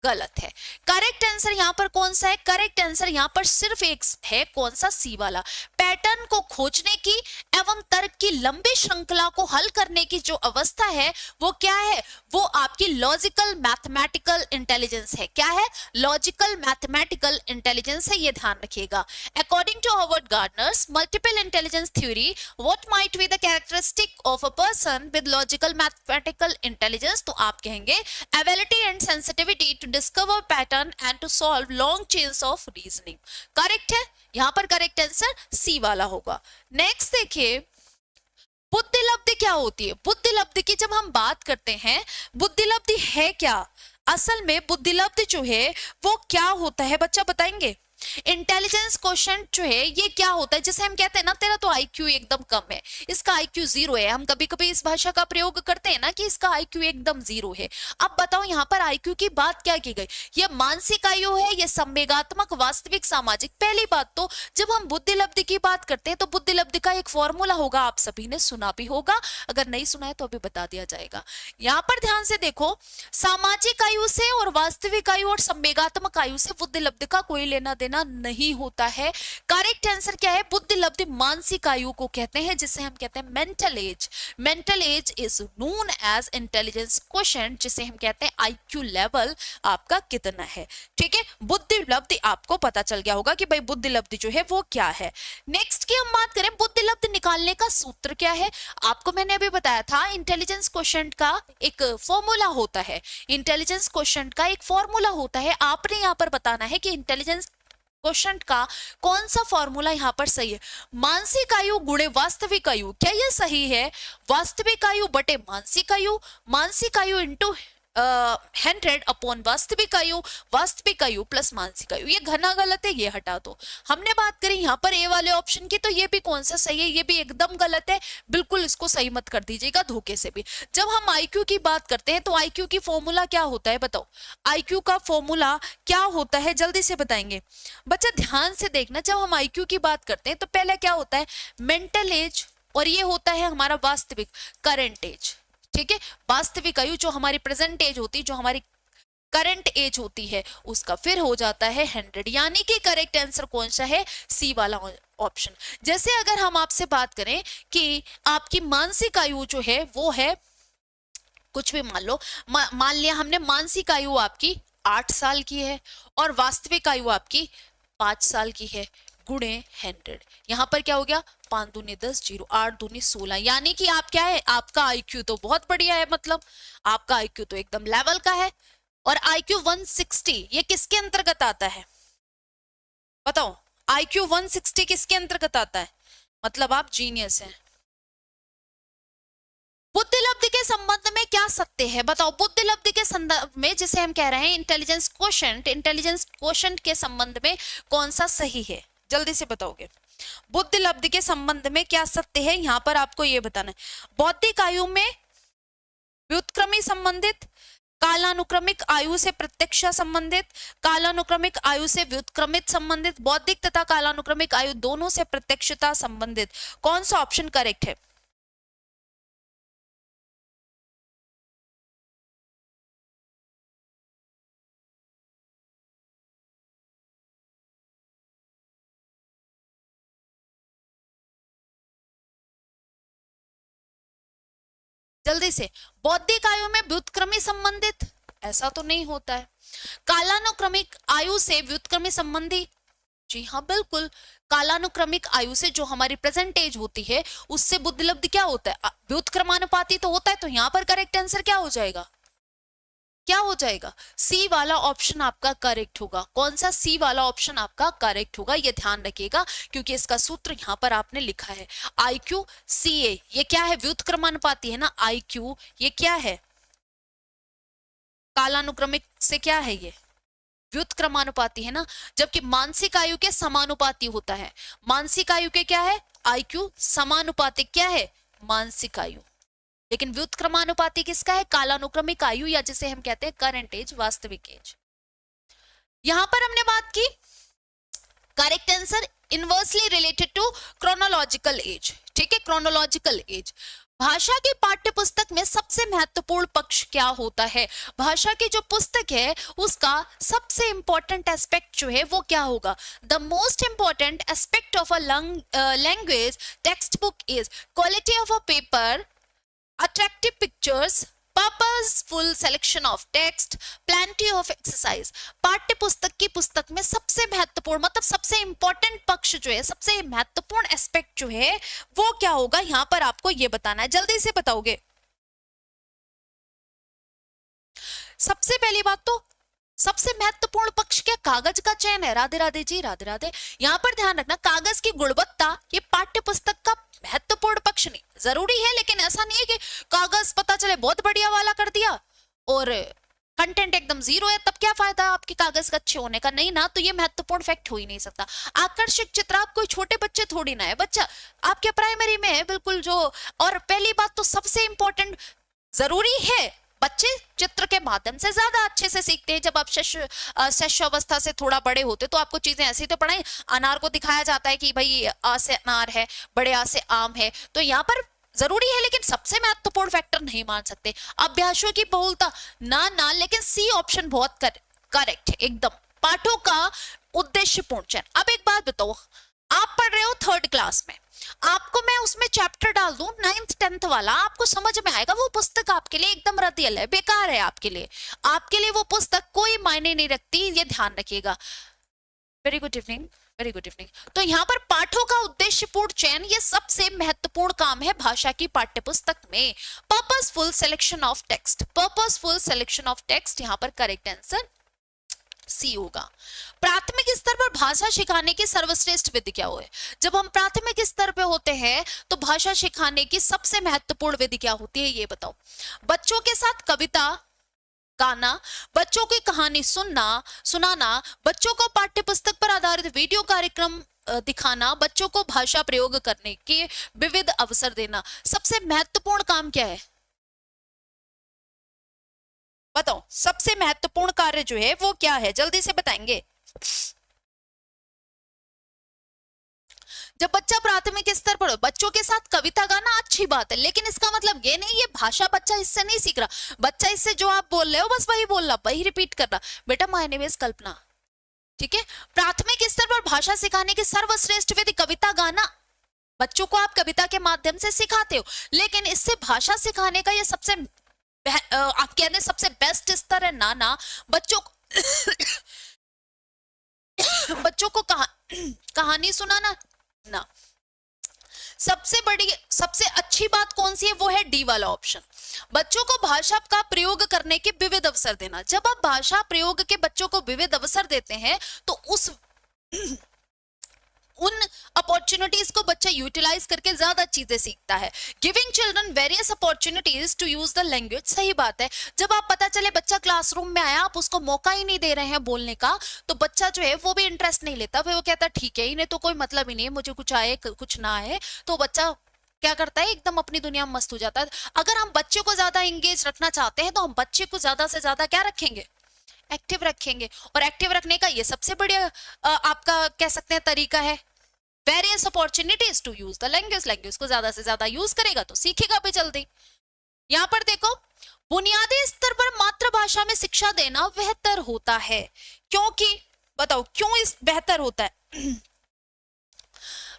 गलत है। करेक्ट आंसर यहाँ पर कौन सा है? करेक्ट आंसर यहाँ पर सिर्फ एक है, कौन सा? सी वाला। पैटर्न को खोजने की एवं तर्क की लंबी श्रृंखला को हल करने की जो अवस्था है वो क्या है? वो आपकी लॉजिकल मैथमेटिकल इंटेलिजेंस है। क्या है? लॉजिकल मैथमेटिकल इंटेलिजेंस है, ये ध्यान रखिएगा। According to Harvard Gardner's multiple intelligence theory, what might be the characteristic of a person with logical mathematical intelligence, तो आप कहेंगे ability and sensitivity to discover pattern and to solve long chains of reasoning. Correct है, यहां पर करेक्ट आंसर सी वाला होगा। नेक्स्ट देखिए, बुद्धि लब्धि क्या होती है? बुद्धि लब्धि की जब हम बात करते हैं, बुद्धि लब्धि है क्या? असल में बुद्धि लब्धि जो है वो क्या होता है बच्चा, बताएंगे? इंटेलिजेंस क्वेश्चन जो है ये क्या होता है? जैसे हम कहते हैं ना तेरा तो आईक्यू एकदम कम है, इसका आईक्यू 0 है। हम कभी कभी इस भाषा का प्रयोग करते हैं ना कि इसका आईक्यू एकदम 0 है। अब बताओ यहाँ पर आईक्यू की बात क्या की गई? ये मानसिक आयु है, ये संवेगात्मक, वास्तविक, सामाजिक। पहली बात तो जब हम बुद्धि लब्धि की बात करते हैं तो बुद्धि लब्धि का एक फॉर्मूला होगा, आप सभी ने सुना भी होगा, अगर नहीं सुना है तो अभी बता दिया जाएगा। यहाँ पर ध्यान से देखो, सामाजिक आयु से और वास्तविक आयु और संवेगात्मक आयु से बुद्धि लब्धि का कोई लेना देना नहीं होता है। करेक्ट आंसर क्या है? बुद्धि लब्धि मानसिक आयु को कहते हैं, जिसे हम कहते हैं mental age. Mental age is known as intelligence quotient, जिसे हम कहते हैं आईक्यू लेवल आपका कितना है। ठीक है, बुद्धि लब्धि आपको पता चल गया होगा कि भाई बुद्धि लब्धि जो है वो क्या है। नेक्स्ट की हम बात करें, बुद्धि लब्धि निकालने का सूत्र क्या है? आपको मैंने अभी बताया था इंटेलिजेंस क्वोशिएंट का एक फॉर्मूला होता है। इंटेलिजेंस क्वोशिएंट का एक फॉर्मूला होता है, आपने यहाँ पर बताना है कि इंटेलिजेंस क्वेश्चन का कौन सा फॉर्मूला यहां पर सही है। मानसिक आयु गुणे वास्तविक आयु, क्या यह सही है? वास्तविक आयु बटे मानसिक आयु, मानसिक आयु इंटू 100 अपॉन वास्तविक आयु प्लस मानसिक आयु। ये घना गलत है, ये हटा दो। हमने बात करी यहाँ पर ए वाले ऑप्शन की, तो ये भी कौन सा सही है? ये भी एकदम गलत है, बिल्कुल इसको सही मत कर दीजिएगा धोखे से भी। जब हम आईक्यू की बात करते हैं तो आईक्यू की फॉर्मूला क्या होता है बताओ? आईक्यू का फॉर्मूला क्या होता है, जल्दी से बताएंगे बच्चा, ध्यान से देखना। जब हम आईक्यू की बात करते हैं तो पहले क्या होता है? मेंटल एज, और ये होता है हमारा वास्तविक करंट एज। ठीक है, वास्तविक आयु जो हमारी प्रेजेंट एज होती है, जो हमारी करंट एज होती है, उसका फिर हो जाता है 100। यानी कि करेक्ट आंसर कौन सा है? सी वाला ऑप्शन। जैसे अगर हम आपसे बात करें कि आपकी मानसिक आयु जो है वो है, कुछ भी मान लो, मान लिया हमने मानसिक आयु आपकी 8 साल की है और वास्तविक आयु आपकी 5 साल की है, गुणे 100। यहां पर क्या हो गया? 5 दूनी 10, 0, 8 दूनी 16। यानी कि आप क्या है, आपका आईक्यू तो बहुत बढ़िया है, मतलब आपका आईक्यू तो एकदम लेवल का है। और आईक्यू 160 ये किसके अंतर्गत आता है बताओ? आईक्यू 160 किसके अंतर्गत आता है? मतलब आप जीनियस हैं। बुद्धि लब्धि के संबंध में क्या सत्य है बताओ? बुद्धि लब्धि के संदर्भ में जिसे हम कह रहे हैं इंटेलिजेंस क्वोशिएंट के संबंध में कौन सा सही है, जल्दी से बताओगे? बुद्धि लब्धि के संबंध में क्या सत्य है, यहां पर आपको यह बताना है। बौद्धिक आयु में व्युत्क्रमी संबंधित, कालानुक्रमिक आयु से प्रत्यक्षा संबंधित, कालानुक्रमिक आयु से व्युत्क्रमित संबंधित, बौद्धिक तथा कालानुक्रमिक आयु दोनों से प्रत्यक्षता संबंधित, कौन सा ऑप्शन करेक्ट है? जल्दी से, बौद्धिक आयु में व्युत्क्रमी संबंधित, ऐसा तो नहीं होता है। कालानुक्रमिक आयु से व्युत्क्रमी संबंधी, जी हाँ बिल्कुल, कालानुक्रमिक आयु से जो हमारी प्रेजेंट एज होती है उससे बुद्धिलब्धि क्या होता है, व्युत्क्रमानुपाती तो होता है। तो यहाँ पर करेक्ट आंसर क्या हो जाएगा, क्या हो जाएगा, सी वाला ऑप्शन आपका करेक्ट होगा। कौन सा, सी वाला ऑप्शन आपका करेक्ट होगा, ये ध्यान रखिएगा क्योंकि इसका सूत्र यहाँ पर आपने लिखा है IQ CA, ये क्या है, व्युत्क्रमानुपाती है ना, IQ ये क्या है, कालानुक्रमिक से क्या है, ये व्युत्क्रमानुपाती है ना, जबकि मानसिक आयु के समानुपाती होता है। मानसिक आयु के क्या है, IQ, समानुपातिक क्या है, मानसिक आयु। लेकिन व्युत्क्रमानुपाती किसका है, कालानुक्रमिक आयु, या जिसे हम कहते हैं करंट एज, वास्तविक एज। यहां पर हमने बात की correct answer inversely related to chronological age, ठीक है, क्रोनोलॉजिकल एज। भाषा की पाठ्य पुस्तक में सबसे महत्वपूर्ण पक्ष क्या होता है, भाषा की जो पुस्तक है उसका सबसे इंपॉर्टेंट एस्पेक्ट जो है वो क्या होगा, the most important aspect of a language text book is quality of a paper, attractive pictures, purposeful selection of text, plenty of exercise। पाठ्य पुस्तक की पुस्तक में सबसे महत्वपूर्ण मतलब सबसे इंपॉर्टेंट पक्ष जो है, सबसे महत्वपूर्ण एस्पेक्ट जो है वो क्या होगा, यहां पर आपको ये बताना है, जल्दी से बताओगे। सबसे पहली बात तो सबसे महत्वपूर्ण पक्ष क्या, कागज का चयन है। राधे राधे जी, राधे राधे। यहां पर ध्यान रखना कागज की गुणवत्ता ये पाठ्य पुस्तक का महत्वपूर्ण पक्ष नहीं, जरूरी है लेकिन ऐसा नहीं है कि कागज पता चले बहुत बढ़िया वाला कर दिया और कंटेंट एकदम जीरो है, तब क्या फायदा आपके कागज का अच्छे होने का, नहीं ना, तो ये महत्वपूर्ण फैक्ट हो ही नहीं सकता। आकर्षक चित्र, आप कोई छोटे बच्चे थोड़ी ना है, बच्चा आपके प्राइमरी में है बिल्कुल जो, और पहली बात तो सबसे इंपॉर्टेंट जरूरी है, बच्चे चित्र के माध्यम से ज्यादा अच्छे से सीखते हैं। जब आप शिशु अवस्था से थोड़ा बड़े होते तो आपको चीजें ऐसी तो पढ़ाई, अनार को दिखाया जाता है कि भाई आ से अनार है, बड़े आ से आम है, तो यहाँ पर जरूरी है लेकिन सबसे महत्वपूर्ण फैक्टर नहीं मान सकते। अभ्यासों की बहुलता ना, लेकिन सी ऑप्शन बहुत करेक्ट है एकदम, पाठों का उद्देश्यपूर्ण चयन। अब एक बात बताओ, आप पढ़ रहे हो थर्ड क्लास में, आपको मैं उसमें चैप्टर डाल दूं 9th 10th वाला, आपको समझ में आएगा, वो पुस्तक आपके लिए एकदम रद्दियल है, बेकार है आपके लिए वो पुस्तक कोई मायने नहीं रखती, ये ध्यान रखिएगा। Very good evening, very good evening. तो यहाँ पर पाठों का उद्देश्यपूर्ण चयन ये सबसे महत्वपूर्ण काम है भाषा की पाठ्य पुस्तक में। Purposeful selection of text, purposeful selection of text यहाँ पर करेक्ट आंसर सी होगा। प्राथमिक स्तर पर भाषा सिखाने की सर्वश्रेष्ठ विधि क्या हो है, जब हम प्राथमिक स्तर पे होते हैं तो भाषा सिखाने की सबसे महत्वपूर्ण विधि क्या होती है, ये बताओ। बच्चों के साथ कविता गाना, बच्चों की कहानी सुनाना, बच्चों को पाठ्य पुस्तक पर आधारित वीडियो कार्यक्रम दिखाना, बच्चों को भाषा प्रयोग करने के विविध अवसर देना। सबसे महत्वपूर्ण काम क्या है बताओ, सबसे महत्वपूर्ण कार्य जो है वो क्या है, जल्दी से बताएंगे। जब बच्चा प्राथमिक स्तर पर, बच्चों के साथ कविता गाना अच्छी बात है, लेकिन इसका मतलब ये नहीं ये भाषा बच्चा इससे नहीं सीख रहा, बच्चा इससे जो आप बोल रहे हो बस वही बोल रहा, वही रिपीट कर रहा। बेटा माय नेम इज कल्पना, ठीक है। प्राथमिक स्तर पर भाषा सिखाने की सर्वश्रेष्ठ विधि कविता गाना, बच्चों को आप कविता के माध्यम से सिखाते हो, लेकिन इससे भाषा सिखाने का ये सबसे आप कहते हैं सबसे बेस्ट स्तर है ना, बच्चों को कहानी सुनाना ना। सबसे बड़ी सबसे अच्छी बात कौन सी है, वो है डी वाला ऑप्शन, बच्चों को भाषा का प्रयोग करने के विविध अवसर देना। जब आप भाषा प्रयोग के बच्चों को विविध अवसर देते हैं तो उन अपॉर्चुनिटीज को बच्चा यूटिलाइज करके ज्यादा चीजें सीखता है। Giving children various opportunities to use the language, सही बात है। जब आप पता चले बच्चा क्लासरूम में आया, आप उसको मौका ही नहीं दे रहे हैं बोलने का, तो बच्चा जो है वो भी इंटरेस्ट नहीं लेता, फिर वो कहता है ठीक है इन्हें तो कोई मतलब ही नहीं है, मुझे कुछ आए कुछ ना आए, तो बच्चा क्या करता है एकदम अपनी दुनिया में मस्त हो जाता है। अगर हम बच्चे को ज्यादा एंगेज रखना चाहते हैं तो हम बच्चे को ज्यादा से ज्यादा क्या रखेंगे, एक्टिव रखेंगे, और एक्टिव रखने का ये सबसे बढ़िया आपका कह सकते हैं तरीका है various opportunities to use the language. Language को ज्यादा से ज्यादा यूज करेगा तो सीखेगा भी जल्दी। यहां पर देखो, बुनियादी स्तर पर मातृभाषा में शिक्षा देना बेहतर होता है, क्योंकि बताओ क्यों इस बेहतर होता है।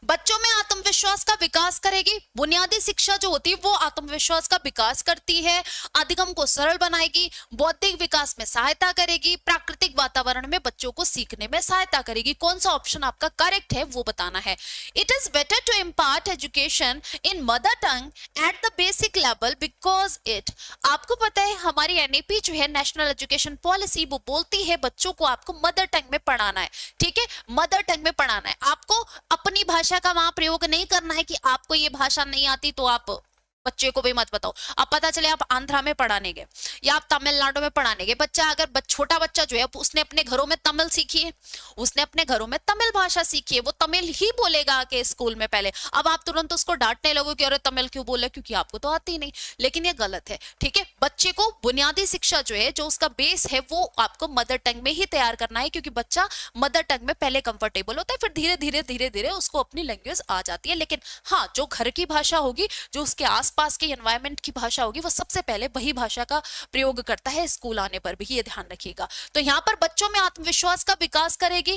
बच्चों में आत्मविश्वास का विकास करेगी। बुनियादी शिक्षा जो होती है वो आत्मविश्वास का विकास करती है, अधिगम को सरल बनाएगी, बौद्धिक विकास में सहायता करेगी, प्राकृतिक वातावरण में बच्चों को सीखने में सहायता करेगी। कौन सा ऑप्शन आपका करेक्ट है वो बताना है। It is better to impart education in mother tongue at the basic level because it, आपको पता है हमारी एनईपी जो है नेशनल एजुकेशन पॉलिसी वो बोलती है बच्चों को आपको मदर टंग में पढ़ाना है। ठीक है, मदर टंग में पढ़ाना है, आपको अपनी भाषा का वहां प्रयोग नहीं करना है कि आपको ये भाषा नहीं आती तो आप बच्चे को भी मत बताओ। अब पता चले आप आंध्रा में पढ़ाने गए या आप तमिलनाडु में पढ़ाने गए, बच्चा अगर छोटा बच्चा जो है उसने अपने घरों में तमिल सीखी है, उसने अपने घरों में तमिल भाषा सीखी है, वो तमिल ही बोलेगा कि स्कूल में पहले। अब आप तुरंत उसको डांटने लगो कि अरे तमिल क्यों बोले, क्योंकि आपको तो आती नहीं। लेकिन ये गलत है। ठीक है, बच्चे को बुनियादी शिक्षा जो है, जो उसका बेस है, वो आपको मदर टंग में ही तैयार करना है, क्योंकि बच्चा मदर टंग में पहले कंफर्टेबल होता है, फिर धीरे धीरे धीरे धीरे उसको अपनी लैंग्वेज आ जाती है। लेकिन हाँ, जो घर की भाषा होगी, जो उसके आसपास के एनवायरमेंट की भाषा होगी, वो सबसे पहले वही भाषा का प्रयोग करता है स्कूल आने पर भी, ये ध्यान रखिएगा। तो यहाँ पर बच्चों में आत्मविश्वास का विकास करेगी,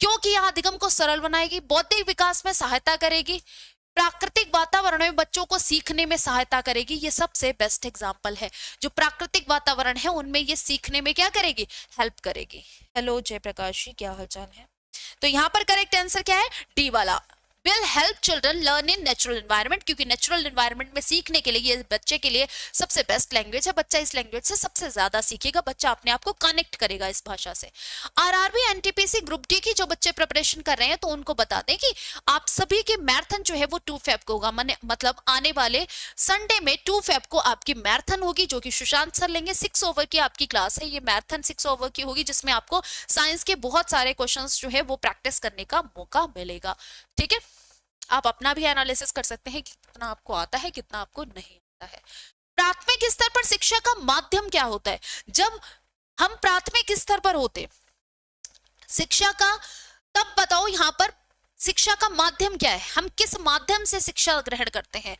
क्योंकि यह अधिगम को सरल बनाएगी, बौद्धिक विकास में सहायता करेगी, प्राकृतिक वातावरण में बच्चों को सीखने में सहायता करेगी। ये सबसे बेस्ट एग्जाम्पल है। जो प्राकृतिक वातावरण है उनमें ये सीखने में क्या करेगी, हेल्प करेगी। हेलो जयप्रकाश जी, क्या हालचाल है? तो यहाँ पर करेक्ट आंसर क्या है, डी वाला, will help children learn in natural environment, क्योंकि नेचुरल एनवायरनमेंट में सीखने के लिए ये बच्चे के लिए सबसे बेस्ट लैंग्वेज है। बच्चा इस लैंग्वेज से सबसे ज्यादा सीखेगा, बच्चा अपने आप को कनेक्ट करेगा इस भाषा से। आरआरबी एनटीपीसी ग्रुप डी की जो बच्चे प्रिपरेशन कर रहे हैं, तो उनको बता दें कि आप सभी के मैराथन जो है वो 2 फेब को होगा, मतलब आने वाले संडे में 2 फेब को आपकी मैराथन होगी, जो कि सुशांत सर लेंगे। 6 ओवर की आपकी क्लास है, ये मैराथन 6 ओवर की होगी, जिसमें आपको साइंस के बहुत सारे क्वेश्चंस जो है वो प्रैक्टिस करने का मौका मिलेगा। ठीक है, आप अपना भी एनालिसिस कर सकते हैं कि कितना आपको आता है, कितना आपको नहीं आता है। प्राथमिक स्तर पर शिक्षा का माध्यम क्या होता है? जब हम प्राथमिक स्तर पर होते शिक्षा का, तब बताओ यहाँ पर शिक्षा का माध्यम क्या है, हम किस माध्यम से शिक्षा ग्रहण करते हैं?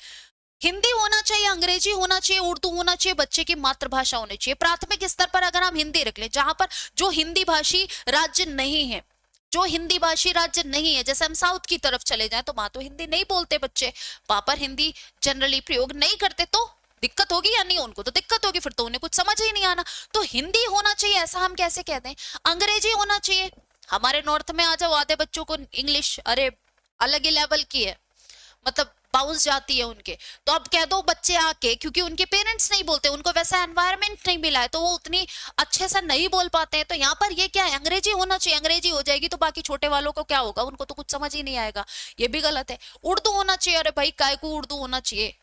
हिंदी होना चाहिए, अंग्रेजी होना चाहिए, उर्दू होना चाहिए, बच्चे की मातृभाषा होनी चाहिए। प्राथमिक स्तर पर अगर हम हिंदी रख लें, जहां पर जो हिंदी भाषी राज्य नहीं है, जो हिंदी भाषी राज्य नहीं है, जैसे हम साउथ की तरफ चले जाएं तो वहां तो हिंदी नहीं बोलते बच्चे, वहां पर हिंदी जनरली प्रयोग नहीं करते, तो दिक्कत होगी या नहीं? उनको तो दिक्कत होगी, फिर तो उन्हें कुछ समझ ही नहीं आना। तो हिंदी होना चाहिए ऐसा हम कैसे कहते हैं? अंग्रेजी होना चाहिए। हमारे नॉर्थ में आ जाओ, आधे बच्चों को इंग्लिश अरे अलग ही लेवल की है, मतलब बाउंस जाती है उनके। तो अब कह दो बच्चे आके, क्योंकि उनके पेरेंट्स नहीं बोलते, उनको वैसा एनवायरनमेंट नहीं मिला है, तो वो उतनी अच्छे से नहीं बोल पाते हैं। तो यहाँ पर ये क्या है, अंग्रेजी होना चाहिए। अंग्रेजी हो जाएगी तो बाकी छोटे वालों को क्या होगा, उनको तो कुछ समझ ही नहीं आएगा, ये भी गलत है। उर्दू होना चाहिए, अरे भाई काय को उर्दू होना चाहिए,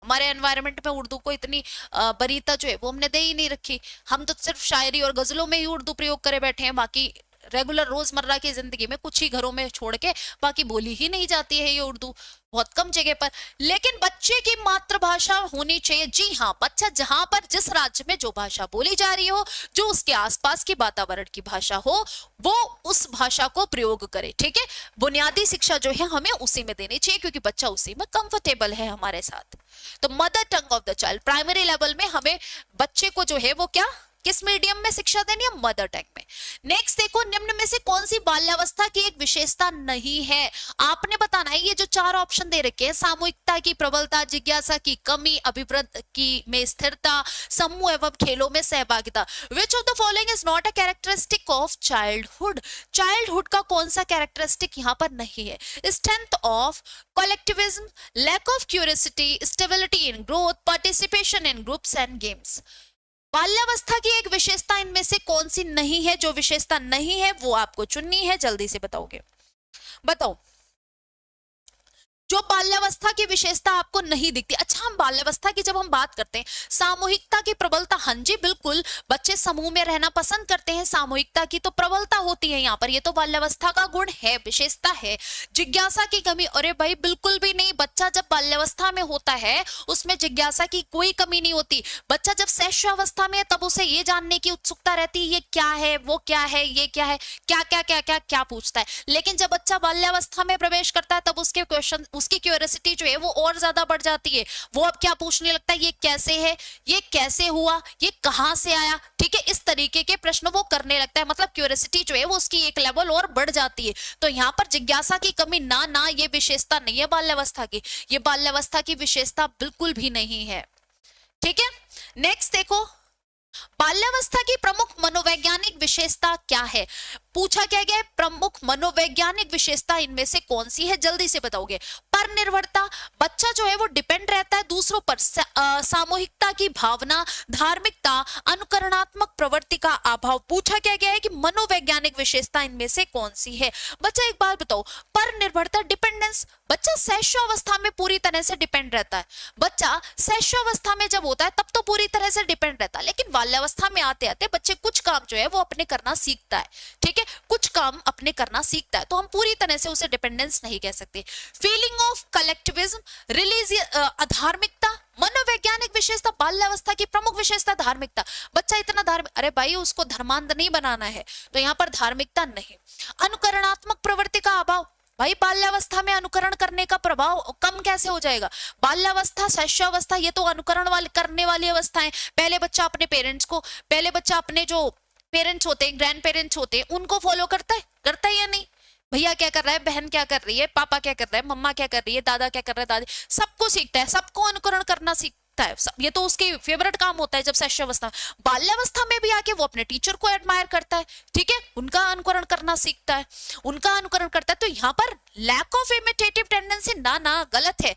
हमारे एनवायरनमेंट में उर्दू को इतनी बरीता जो है वो हमने दे ही नहीं रखी। हम तो सिर्फ शायरी और गजलों में ही उर्दू प्रयोग करे बैठे हैं, बाकी रेगुलर रोजमर्रा की जिंदगी में कुछ ही घरों में छोड़ के बाकी बोली ही नहीं जाती है ये उर्दू, बहुत कम जगह पर। लेकिन बच्चे की मातृभाषा होनी चाहिए। जी हाँ, बच्चा जहां पर जिस राज्य में जो भाषा बोली जा रही हो, जो उसके आसपास की वातावरण की भाषा हो, वो उस भाषा को प्रयोग करे। ठीक है, बुनियादी शिक्षा जो है हमें उसी में देनी चाहिए, क्योंकि बच्चा उसी में कंफर्टेबल है हमारे साथ। तो mother tongue of the child, primary level में हमें बच्चे को जो है वो क्या, किस मीडियम में शिक्षा देनी है? मदर टंग में। नेक्स्ट देखो, निम्न में से कौन सी बाल्यावस्था की एक विशेषता नहीं है? आपने बताना है। ये जो 4 ऑप्शन दे रखे हैं, सामूहिकता की प्रबलता, जिज्ञासा की कमी, अभिवृद्धि की में स्थिरता, समूह एवं खेलों में सहभागिता। Which of the following is not a characteristic of childhood? Childhood का कौन सा कैरेक्टरिस्टिक यहाँ पर नहीं है? Strength of collectivism, lack of curiosity, stability in growth, participation in groups and games. बाल्यावस्था की एक विशेषता इनमें से कौन सी नहीं है? जो विशेषता नहीं है वो आपको चुननी है, जल्दी से बताओगे, बताओ। जो बाल्यावस्था की विशेषता आपको नहीं दिखती। अच्छा, हम बाल्यावस्था की जब हम बात करते हैं, सामूहिकता की प्रबलता, हाँ जी बिल्कुल, बच्चे समूह में रहना पसंद करते हैं, सामूहिकता की तो प्रबलता होती है यहाँ पर, ये तो बाल्यावस्था का गुण है, विशेषता है। जिज्ञासा की कमी, अरे भाई बिल्कुल भी नहीं, बच्चा जब बाल्यावस्था में होता है उसमें जिज्ञासा की कोई कमी नहीं होती। बच्चा जब शैशवावस्था में है तब उसे ये जानने की उत्सुकता रहती है, ये क्या है, वो क्या है, ये क्या है, क्या क्या क्या क्या क्या पूछता है। लेकिन जब बच्चा बाल्यावस्था में प्रवेश करता है तब उसके क्वेश्चन, उसकी क्यूरियोसिटी जो है वो और ज्यादा बढ़ जाती है। वो अब क्या पूछने लगता है, ये कैसे है, ये कैसे हुआ, ये कहाँ से आया, ठीक है, इस तरीके के प्रश्न वो करने लगता है। मतलब क्यूरियोसिटी जो है वो उसकी एक लेवल और बढ़ जाती है। तो यहाँ पर जिज्ञासा की कमी ना ये विशेषता नहीं है बाल्यावस्था की, ये बाल्यावस्था की विशेषता बिल्कुल भी नहीं है। ठीक है, नेक्स्ट देखो, बाल्यावस्था की प्रमुख मनोवैज्ञानिक विशेषता क्या है? पूछा क्या गया है, प्रमुख मनोवैज्ञानिक विशेषता इनमें से कौन सी है, जल्दी से बताओगे। पर निर्भरता, बच्चा जो है वो डिपेंड रहता है दूसरों पर। सामूहिकता की भावना, धार्मिकता, अनुकरणात्मक प्रवृत्ति का अभाव। पूछा क्या गया है कि मनोवैज्ञानिक विशेषता इनमें से कौन सी है। बच्चा एक बात बताओ, पर निर्भरता, डिपेंडेंस, बच्चा शैशवावस्था में पूरी तरह से डिपेंड रहता है। बच्चा शैशवावस्था में जब होता है तब तो पूरी तरह से डिपेंड रहता है, लेकिन बाल्यावस्था में आते आते बच्चे कुछ काम जो है वो अपने करना सीखता है। ठीक है, कुछ काम अपने करना सीखता है, तो हम पूरी तरह से उसे डिपेंडेंस नहीं कह सकते। फीलिंग ऑफ कलेक्टिविज्म, रिलीजियस, धार्मिकता, मनोवैज्ञानिक विशेषता, बाल्यावस्था की प्रमुख विशेषता धार्मिकता। बच्चा इतना धार्मिक, अरे भाई उसको धर्मांध नहीं बनाना है, तो यहाँ पर धार्मिकता नहीं। अनुकरणात्मक प्रवृत्ति का अभाव, भाई बाल्यावस्था में अनुकरण करने का प्रभाव कम कैसे हो जाएगा। बाल्यावस्था, शैशवावस्था, ये तो अनुकरण वाले करने वाली अवस्था है। पहले बच्चा अपने पेरेंट्स को, पहले बच्चा अपने जो पेरेंट्स होते हैं, ग्रैंड पेरेंट्स होते हैं, उनको फॉलो करता है या नहीं। भैया क्या कर रहा है, बहन क्या कर रही है, पापा क्या कर रहा है, मम्मा क्या कर रही है, दादा क्या कर रहा है, दादी, सबको सीखता है, सबको अनुकरण करना सीखता है। ये तो उसके फेवरेट काम होता है जब शैशवावस्था में। बाल्यावस्था में भी आके वो अपने टीचर को एडमायर करता है, ठीक है, उनका अनुकरण करना सीखता है, उनका अनुकरण करता है। तो यहाँ पर लैक ऑफ इमिटेटिव टेंडेंसी, ना गलत है,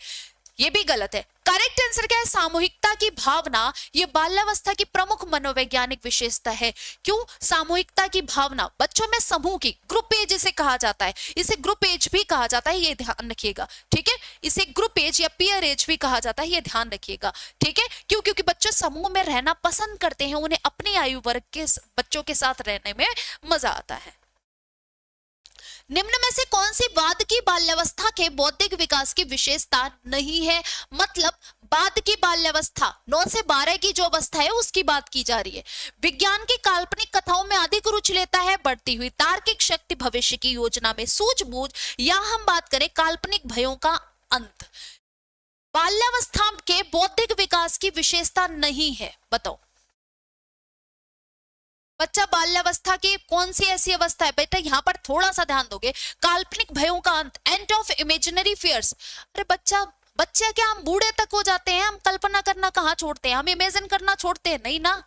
ये भी गलत है। करेक्ट आंसर क्या है, सामूहिकता की भावना, ये बाल्यावस्था की प्रमुख मनोवैज्ञानिक विशेषता है। क्यों, सामूहिकता की भावना, बच्चों में समूह की, ग्रुप एज इसे कहा जाता है, इसे ग्रुप एज भी कहा जाता है, ये ध्यान रखिएगा। ठीक है, इसे ग्रुप एज या पीयर एज भी कहा जाता है, ये ध्यान रखिएगा। ठीक है, क्यों, क्योंकि बच्चे समूह में रहना पसंद करते हैं, उन्हें अपनी आयु वर्ग के बच्चों के साथ रहने में मजा आता है। निम्न में से कौन सी बाद की बाल्यावस्था के बौद्धिक विकास की विशेषता नहीं है। मतलब बाद की बाल्यावस्था, 9 से 12 की जो अवस्था है उसकी बात की जा रही है। विज्ञान की काल्पनिक कथाओं में अधिक रुचि लेता है, बढ़ती हुई तार्किक शक्ति, भविष्य की योजना में सूझबूझ, या हम बात करें काल्पनिक भयों का अंत। बाल्यावस्था के बौद्धिक विकास की विशेषता नहीं है, बताओ। बच्चा बाल्यावस्था की कौन सी ऐसी अवस्था है, बेटा यहाँ पर थोड़ा सा ध्यान दोगे, काल्पनिक भयों का अंत, एंड ऑफ इमेजिनरी फियर्स। अरे बच्चे क्या हम बूढ़े तक हो जाते हैं, हम कल्पना करना कहाँ छोड़ते हैं, हम इमेजिन करना छोड़ते हैं, नहीं ना,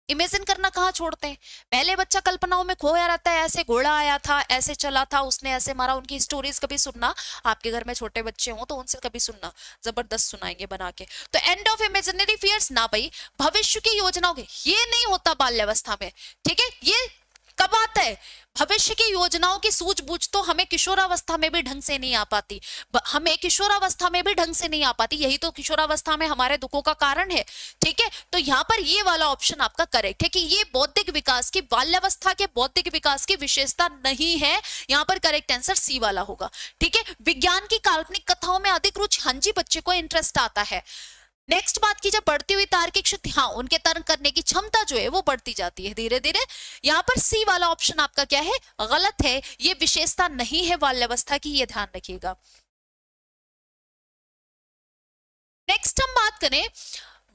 इमेजिन करना कहाँ छोड़ते हैं। पहले बच्चा कल्पनाओं में खोया रहता है, ऐसे घोड़ा आया था, ऐसे चला था, उसने ऐसे मारा। उनकी स्टोरीज कभी सुनना, आपके घर में छोटे बच्चे हों तो उनसे कभी सुनना, जबरदस्त सुनाएंगे बना के। तो एंड ऑफ इमेजिनरी फियर्स ना भाई, भविष्य की योजनाओं के, ये नहीं होता बाल्यावस्था में। ठीक है, ये कब आता है, भविष्य की योजनाओं की सूझबूझ तो हमें किशोरावस्था में भी ढंग से नहीं आ पाती, हमें किशोरावस्था में भी ढंग से नहीं आ पाती, यही तो किशोरावस्था में हमारे दुखों का कारण है। ठीक है, तो यहाँ पर ये वाला ऑप्शन आपका करेक्ट है कि ये बौद्धिक विकास की, बाल्यावस्था के बौद्धिक विकास की विशेषता नहीं है। यहाँ पर करेक्ट आंसर सी वाला होगा। ठीक है, विज्ञान की काल्पनिक कथाओं में अधिक रुचि, हाँ जी, बच्चे को इंटरेस्ट आता है। नेक्स्ट बात की, जब बढ़ती हुई तार्किक शक्ति, हाँ, उनके तर्क करने की क्षमता जो है वो बढ़ती जाती है धीरे धीरे। यहाँ पर सी वाला ऑप्शन आपका क्या है, गलत है, ये विशेषता नहीं है बाल्यावस्था की, ये ध्यान रखिएगा। नेक्स्ट हम बात करें,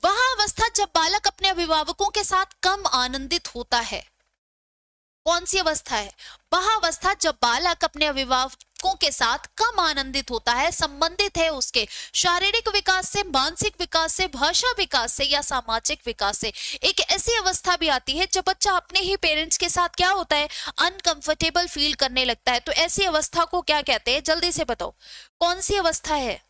वह अवस्था जब बालक अपने अभिभावकों के साथ कम आनंदित होता है। कौन सी अवस्था है, वह अवस्था जब बालक अपने अभिभावकों के साथ कम आनंदित होता है, संबंधित है उसके शारीरिक विकास से, मानसिक विकास से, भाषा विकास से या सामाजिक विकास से। एक ऐसी अवस्था भी आती है जब बच्चा अपने ही पेरेंट्स के साथ क्या होता है, अनकंफर्टेबल फील करने लगता है। तो ऐसी अवस्था को क्या कहते हैं, जल्दी से बताओ, कौन सी अवस्था है।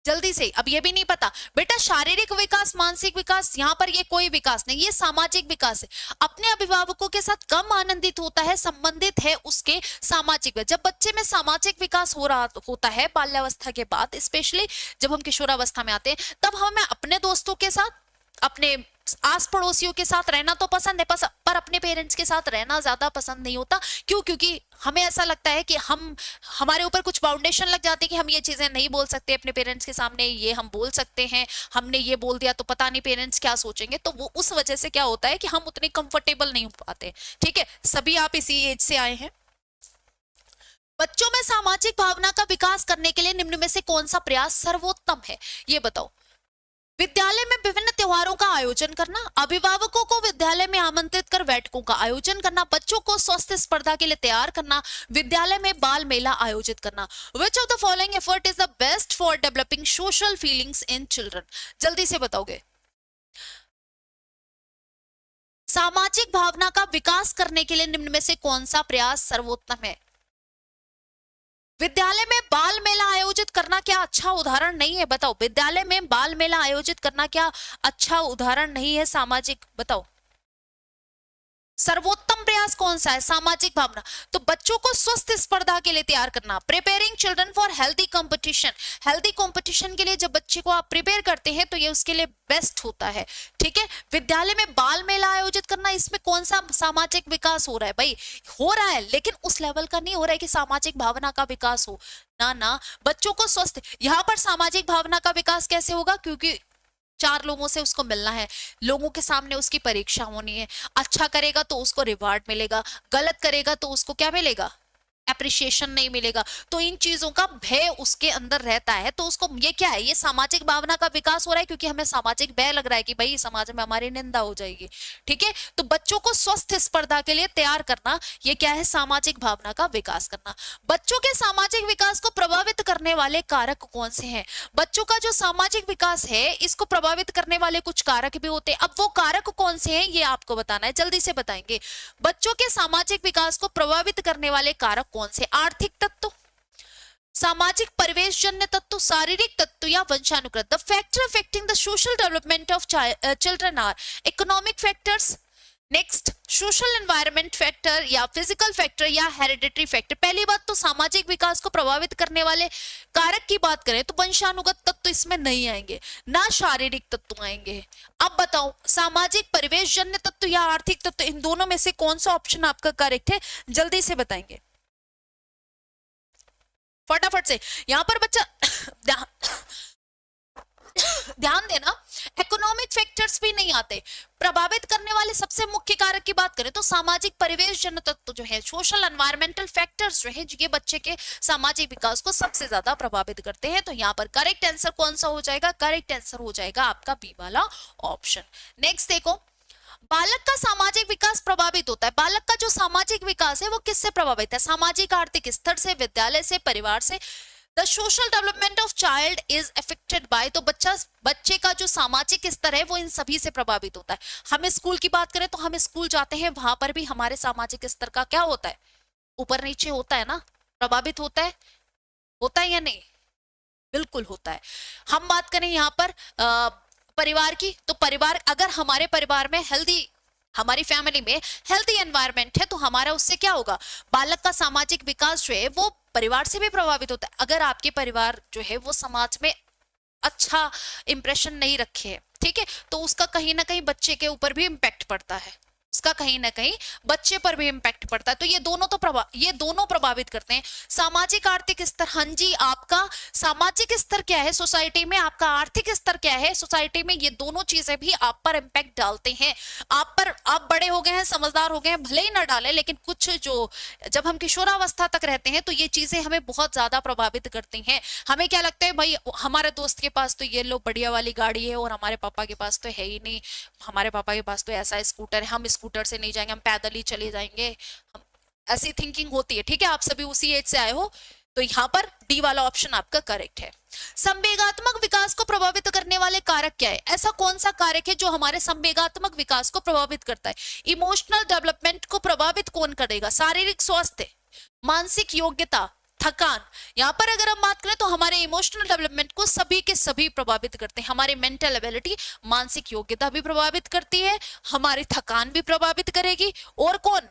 जल्दी से, अब ये भी नहीं पता बेटा, शारीरिक विकास, मानसिक विकास, यहाँ पर ये कोई विकास नहीं, ये सामाजिक विकास है। अपने अभिभावकों के साथ कम आनंदित होता है, संबंधित है उसके सामाजिक। जब बच्चे में सामाजिक विकास हो रहा होता है बाल्यावस्था के बाद, स्पेशली जब हम किशोरावस्था में आते हैं, तब हमें अपने दोस्तों के साथ, अपने आस पड़ोसियों के साथ रहना तो पसंद है, पर अपने पेरेंट्स के साथ रहना ज्यादा पसंद नहीं होता। क्यों? क्योंकि हमें ऐसा लगता है कि हमारे ऊपर कुछ बाउंडेशन लग जाते हैं कि हम ये चीजें नहीं बोल सकते अपने पेरेंट्स के सामने, ये हम बोल सकते हैं, हमने ये बोल दिया तो पता नहीं पेरेंट्स क्या सोचेंगे, तो वो उस वजह से क्या होता है कि हम उतने कंफर्टेबल नहीं हो पाते। ठीक है, सभी आप इसी एज से आए हैं। बच्चों में सामाजिक भावना का विकास करने के लिए निम्न में से कौन सा प्रयास सर्वोत्तम है, ये बताओ। विद्यालय में विभिन्न त्योहारों का आयोजन करना, अभिभावकों को विद्यालय में आमंत्रित कर बैठकों का आयोजन करना, बच्चों को स्वस्थ स्पर्धा के लिए तैयार करना, विद्यालय में बाल मेला आयोजित करना। विच of the following effort is the best for developing social feelings in children? जल्दी से बताओगे। सामाजिक भावना का विकास करने के लिए निम्न में से कौन सा प्रयास सर्वोत्तम है? विद्यालय में बाल मेला आयोजित करना क्या अच्छा उदाहरण नहीं है? बताओ, विद्यालय में बाल मेला आयोजित करना क्या अच्छा उदाहरण नहीं है सामाजिक? बताओ, सर्वोत्तम प्रयास कौन सा है? सामाजिक भावना। तो बच्चों को स्वस्थ स्पर्धा के लिए तैयार करना, preparing children for healthy competition. Healthy competition के लिए जब बच्चे को आप प्रिपेयर करते हैं तो ये उसके लिए बेस्ट होता है। ठीक है, विद्यालय में बाल मेला आयोजित करना, इसमें कौन सा सामाजिक विकास हो रहा है? भाई हो रहा है, लेकिन उस लेवल का नहीं हो रहा है कि सामाजिक भावना का विकास हो। ना ना, बच्चों को स्वस्थ, यहाँ पर सामाजिक भावना का विकास कैसे होगा? क्योंकि 4 लोगों से उसको मिलना है, लोगों के सामने उसकी परीक्षा होनी है। अच्छा करेगा तो उसको रिवार्ड मिलेगा, गलत करेगा तो उसको क्या मिलेगा? एप्रिशिएशन नहीं मिलेगा। तो इन चीजों का भय उसके अंदर रहता है, तो उसको ये क्या है? ये सामाजिक भावना का विकास हो रहा है, क्योंकि हमें सामाजिक भय लग रहा है कि भाई समाज में हमारी निंदा हो जाएगी। ठीक है, तो बच्चों को स्वस्थ स्पर्धा के लिए तैयार करना, ये क्या है? सामाजिक भावना का विकास करना। बच्चों के सामाजिक विकास को प्रभावित करने वाले कारक कौन से हैं? बच्चों का जो सामाजिक विकास है, इसको प्रभावित करने वाले कुछ कारक भी होते हैं। अब वो कारक कौन से हैं ये आपको बताना है, जल्दी से बताएंगे। बच्चों के सामाजिक विकास को प्रभावित करने वाले कारक कौन से? आर्थिक तत्व, सामाजिक परिवेशजन्य तत्व, शारीरिक तत्व या वंशानुक्रम। The factor affecting the social development of children are economic factors, next social environment factor, या फिजिकल फैक्टर, या हेरिडिटरी फैक्टर। पहली बात तो सामाजिक विकास को प्रभावित करने वाले कारक की बात करें तो वंशानुगत तत्व इसमें नहीं आएंगे, ना शारीरिक तत्व आएंगे। अब बताओ, सामाजिक परिवेशजन्य तत्व या आर्थिक तत्व, इन दोनों में से कौन सा ऑप्शन आपका करेक्ट है? जल्दी से बताएंगे फटाफट से। यहां पर बच्चा ध्यान देना, इकोनॉमिक फैक्टर्स भी नहीं आते। प्रभावित करने वाले सबसे मुख्य कारक की बात करें तो सामाजिक परिवेश जन्य तत्व जो है, सोशल एनवायरमेंटल फैक्टर्स जो है, ये बच्चे के सामाजिक विकास को सबसे ज्यादा प्रभावित करते हैं। तो यहाँ पर करेक्ट आंसर कौन सा हो जाएगा? करेक्ट आंसर हो जाएगा आपका बी वाला ऑप्शन। नेक्स्ट देखो, बालक का सामाजिक विकास प्रभावित होता है। बालक का जो सामाजिक विकास है वो किससे प्रभावित है? सामाजिक आर्थिक स्तर से, विद्यालय से, परिवार से। The social development of child is affected by, तो बच्चे का जो सामाजिक स्तर है वो इन सभी से प्रभावित होता है। हम स्कूल की बात करें तो हम स्कूल जाते हैं, वहां पर भी हमारे सामाजिक स्तर का क्या होता है? ऊपर नीचे होता है ना, प्रभावित होता है या नहीं? बिल्कुल होता है। हम बात करें यहाँ पर परिवार की, तो परिवार, अगर हमारे परिवार में हेल्दी, हमारी फैमिली में हेल्दी एनवायरनमेंट है तो हमारा उससे क्या होगा? बालक का सामाजिक विकास जो है वो परिवार से भी प्रभावित होता है। अगर आपके परिवार जो है वो समाज में अच्छा इंप्रेशन नहीं रखे है, ठीक है, तो उसका कहीं ना कहीं बच्चे के ऊपर भी इम्पैक्ट पड़ता है, उसका कहीं ना कहीं बच्चे पर भी इम्पैक्ट पड़ता है। तो ये दोनों प्रभावित करते हैं। सामाजिक आर्थिक स्तर, हाँ जी, आपका सामाजिक स्तर क्या है सोसाइटी में, आपका आर्थिक स्तर क्या है सोसाइटी में, ये दोनों चीजें भी आप पर इम्पैक्ट डालते हैं। आप बड़े हो गए हैं, समझदार हो गए हैं, भले ही ना डालें, लेकिन कुछ जो जब हम किशोरावस्था तक रहते हैं तो ये चीजें हमें बहुत ज्यादा प्रभावित करती हैं। हमें क्या लगता है, भाई हमारे दोस्त के पास तो ये लो बढ़िया वाली गाड़ी है और हमारे पापा के पास तो है ही नहीं, हमारे पापा के पास तो ऐसा स्कूटर है, हम स्कूटर से नहीं जाएंगे, हम पैदल ही चले जाएंगे। ऐसी थिंकिंग होती है। ठीक है, आप सभी उसी एज से आए हो, तो यहाँ पर डी वाला ऑप्शन आपका करेक्ट है। संवेगात्मक विकास को प्रभावित करने वाले कारक क्या है? ऐसा कौन सा कारक है जो हमारे संवेगात्मक विकास को प्रभावित करता है? इमोशनल डेवलपमेंट को प्रभावित कौन करेगा? शारीरिक स्वास्थ्य, मानसिक योग्यता, थकान। यहाँ पर अगर हम बात करें तो हमारे इमोशनल डेवलपमेंट को सभी के सभी प्रभावित करते हैं। हमारे मेंटल एबिलिटी, मानसिक योग्यता भी प्रभावित करती है, हमारी थकान भी प्रभावित करेगी, और कौन?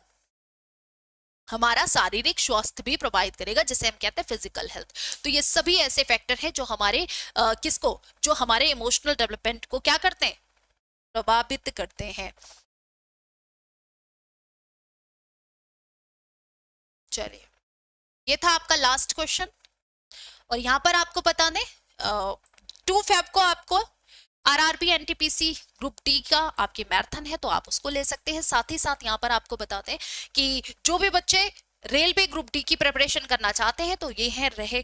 हमारा शारीरिक स्वास्थ्य भी प्रभावित करेगा, जिसे हम कहते हैं फिजिकल हेल्थ। तो ये सभी ऐसे फैक्टर हैं जो हमारे जो हमारे इमोशनल डेवलपमेंट को क्या करते हैं? प्रभावित करते हैं। चलिए, ये था आपका लास्ट क्वेश्चन। और यहाँ पर आपको बता दें 2 फेब को आपको आरआरबी एनटीपीसी ग्रुप डी का आपकी मैराथन है, तो आप उसको ले सकते हैं। साथ ही साथ यहाँ पर आपको बताते हैं कि जो भी बच्चे रेलवे ग्रुप डी की प्रिपरेशन करना चाहते हैं, तो ये है रहे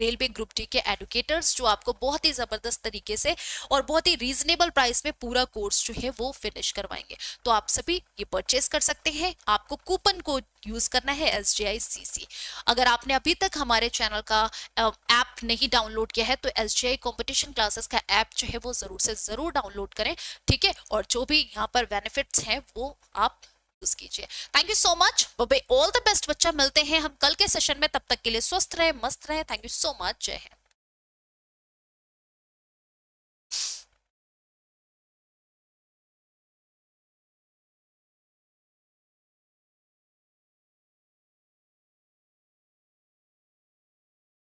रेलवे ग्रुप डी के एडुकेटर्स, जो आपको बहुत ही जबरदस्त तरीके से और बहुत ही रीजनेबल प्राइस में पूरा कोर्स जो है वो फिनिश करवाएंगे। तो आप सभी ये परचेस कर सकते हैं। आपको कूपन कोड यूज करना है SJICC। अगर आपने अभी तक हमारे चैनल का ऐप नहीं डाउनलोड किया है, तो SJI कॉम्पिटिशन क्लासेस का ऐप जो है वो जरूर से जरूर डाउनलोड करें, ठीक है। और जो भी यहाँ पर बेनिफिट्स हैं वो आप यूज कीजिए। Thank you so much, all the best बच्चा। मिलते हैं हम कल के सेशन में, तब तक के लिए स्वस्थ रहे, मस्त रहे। थैंक यू सो मच, जय हिंद।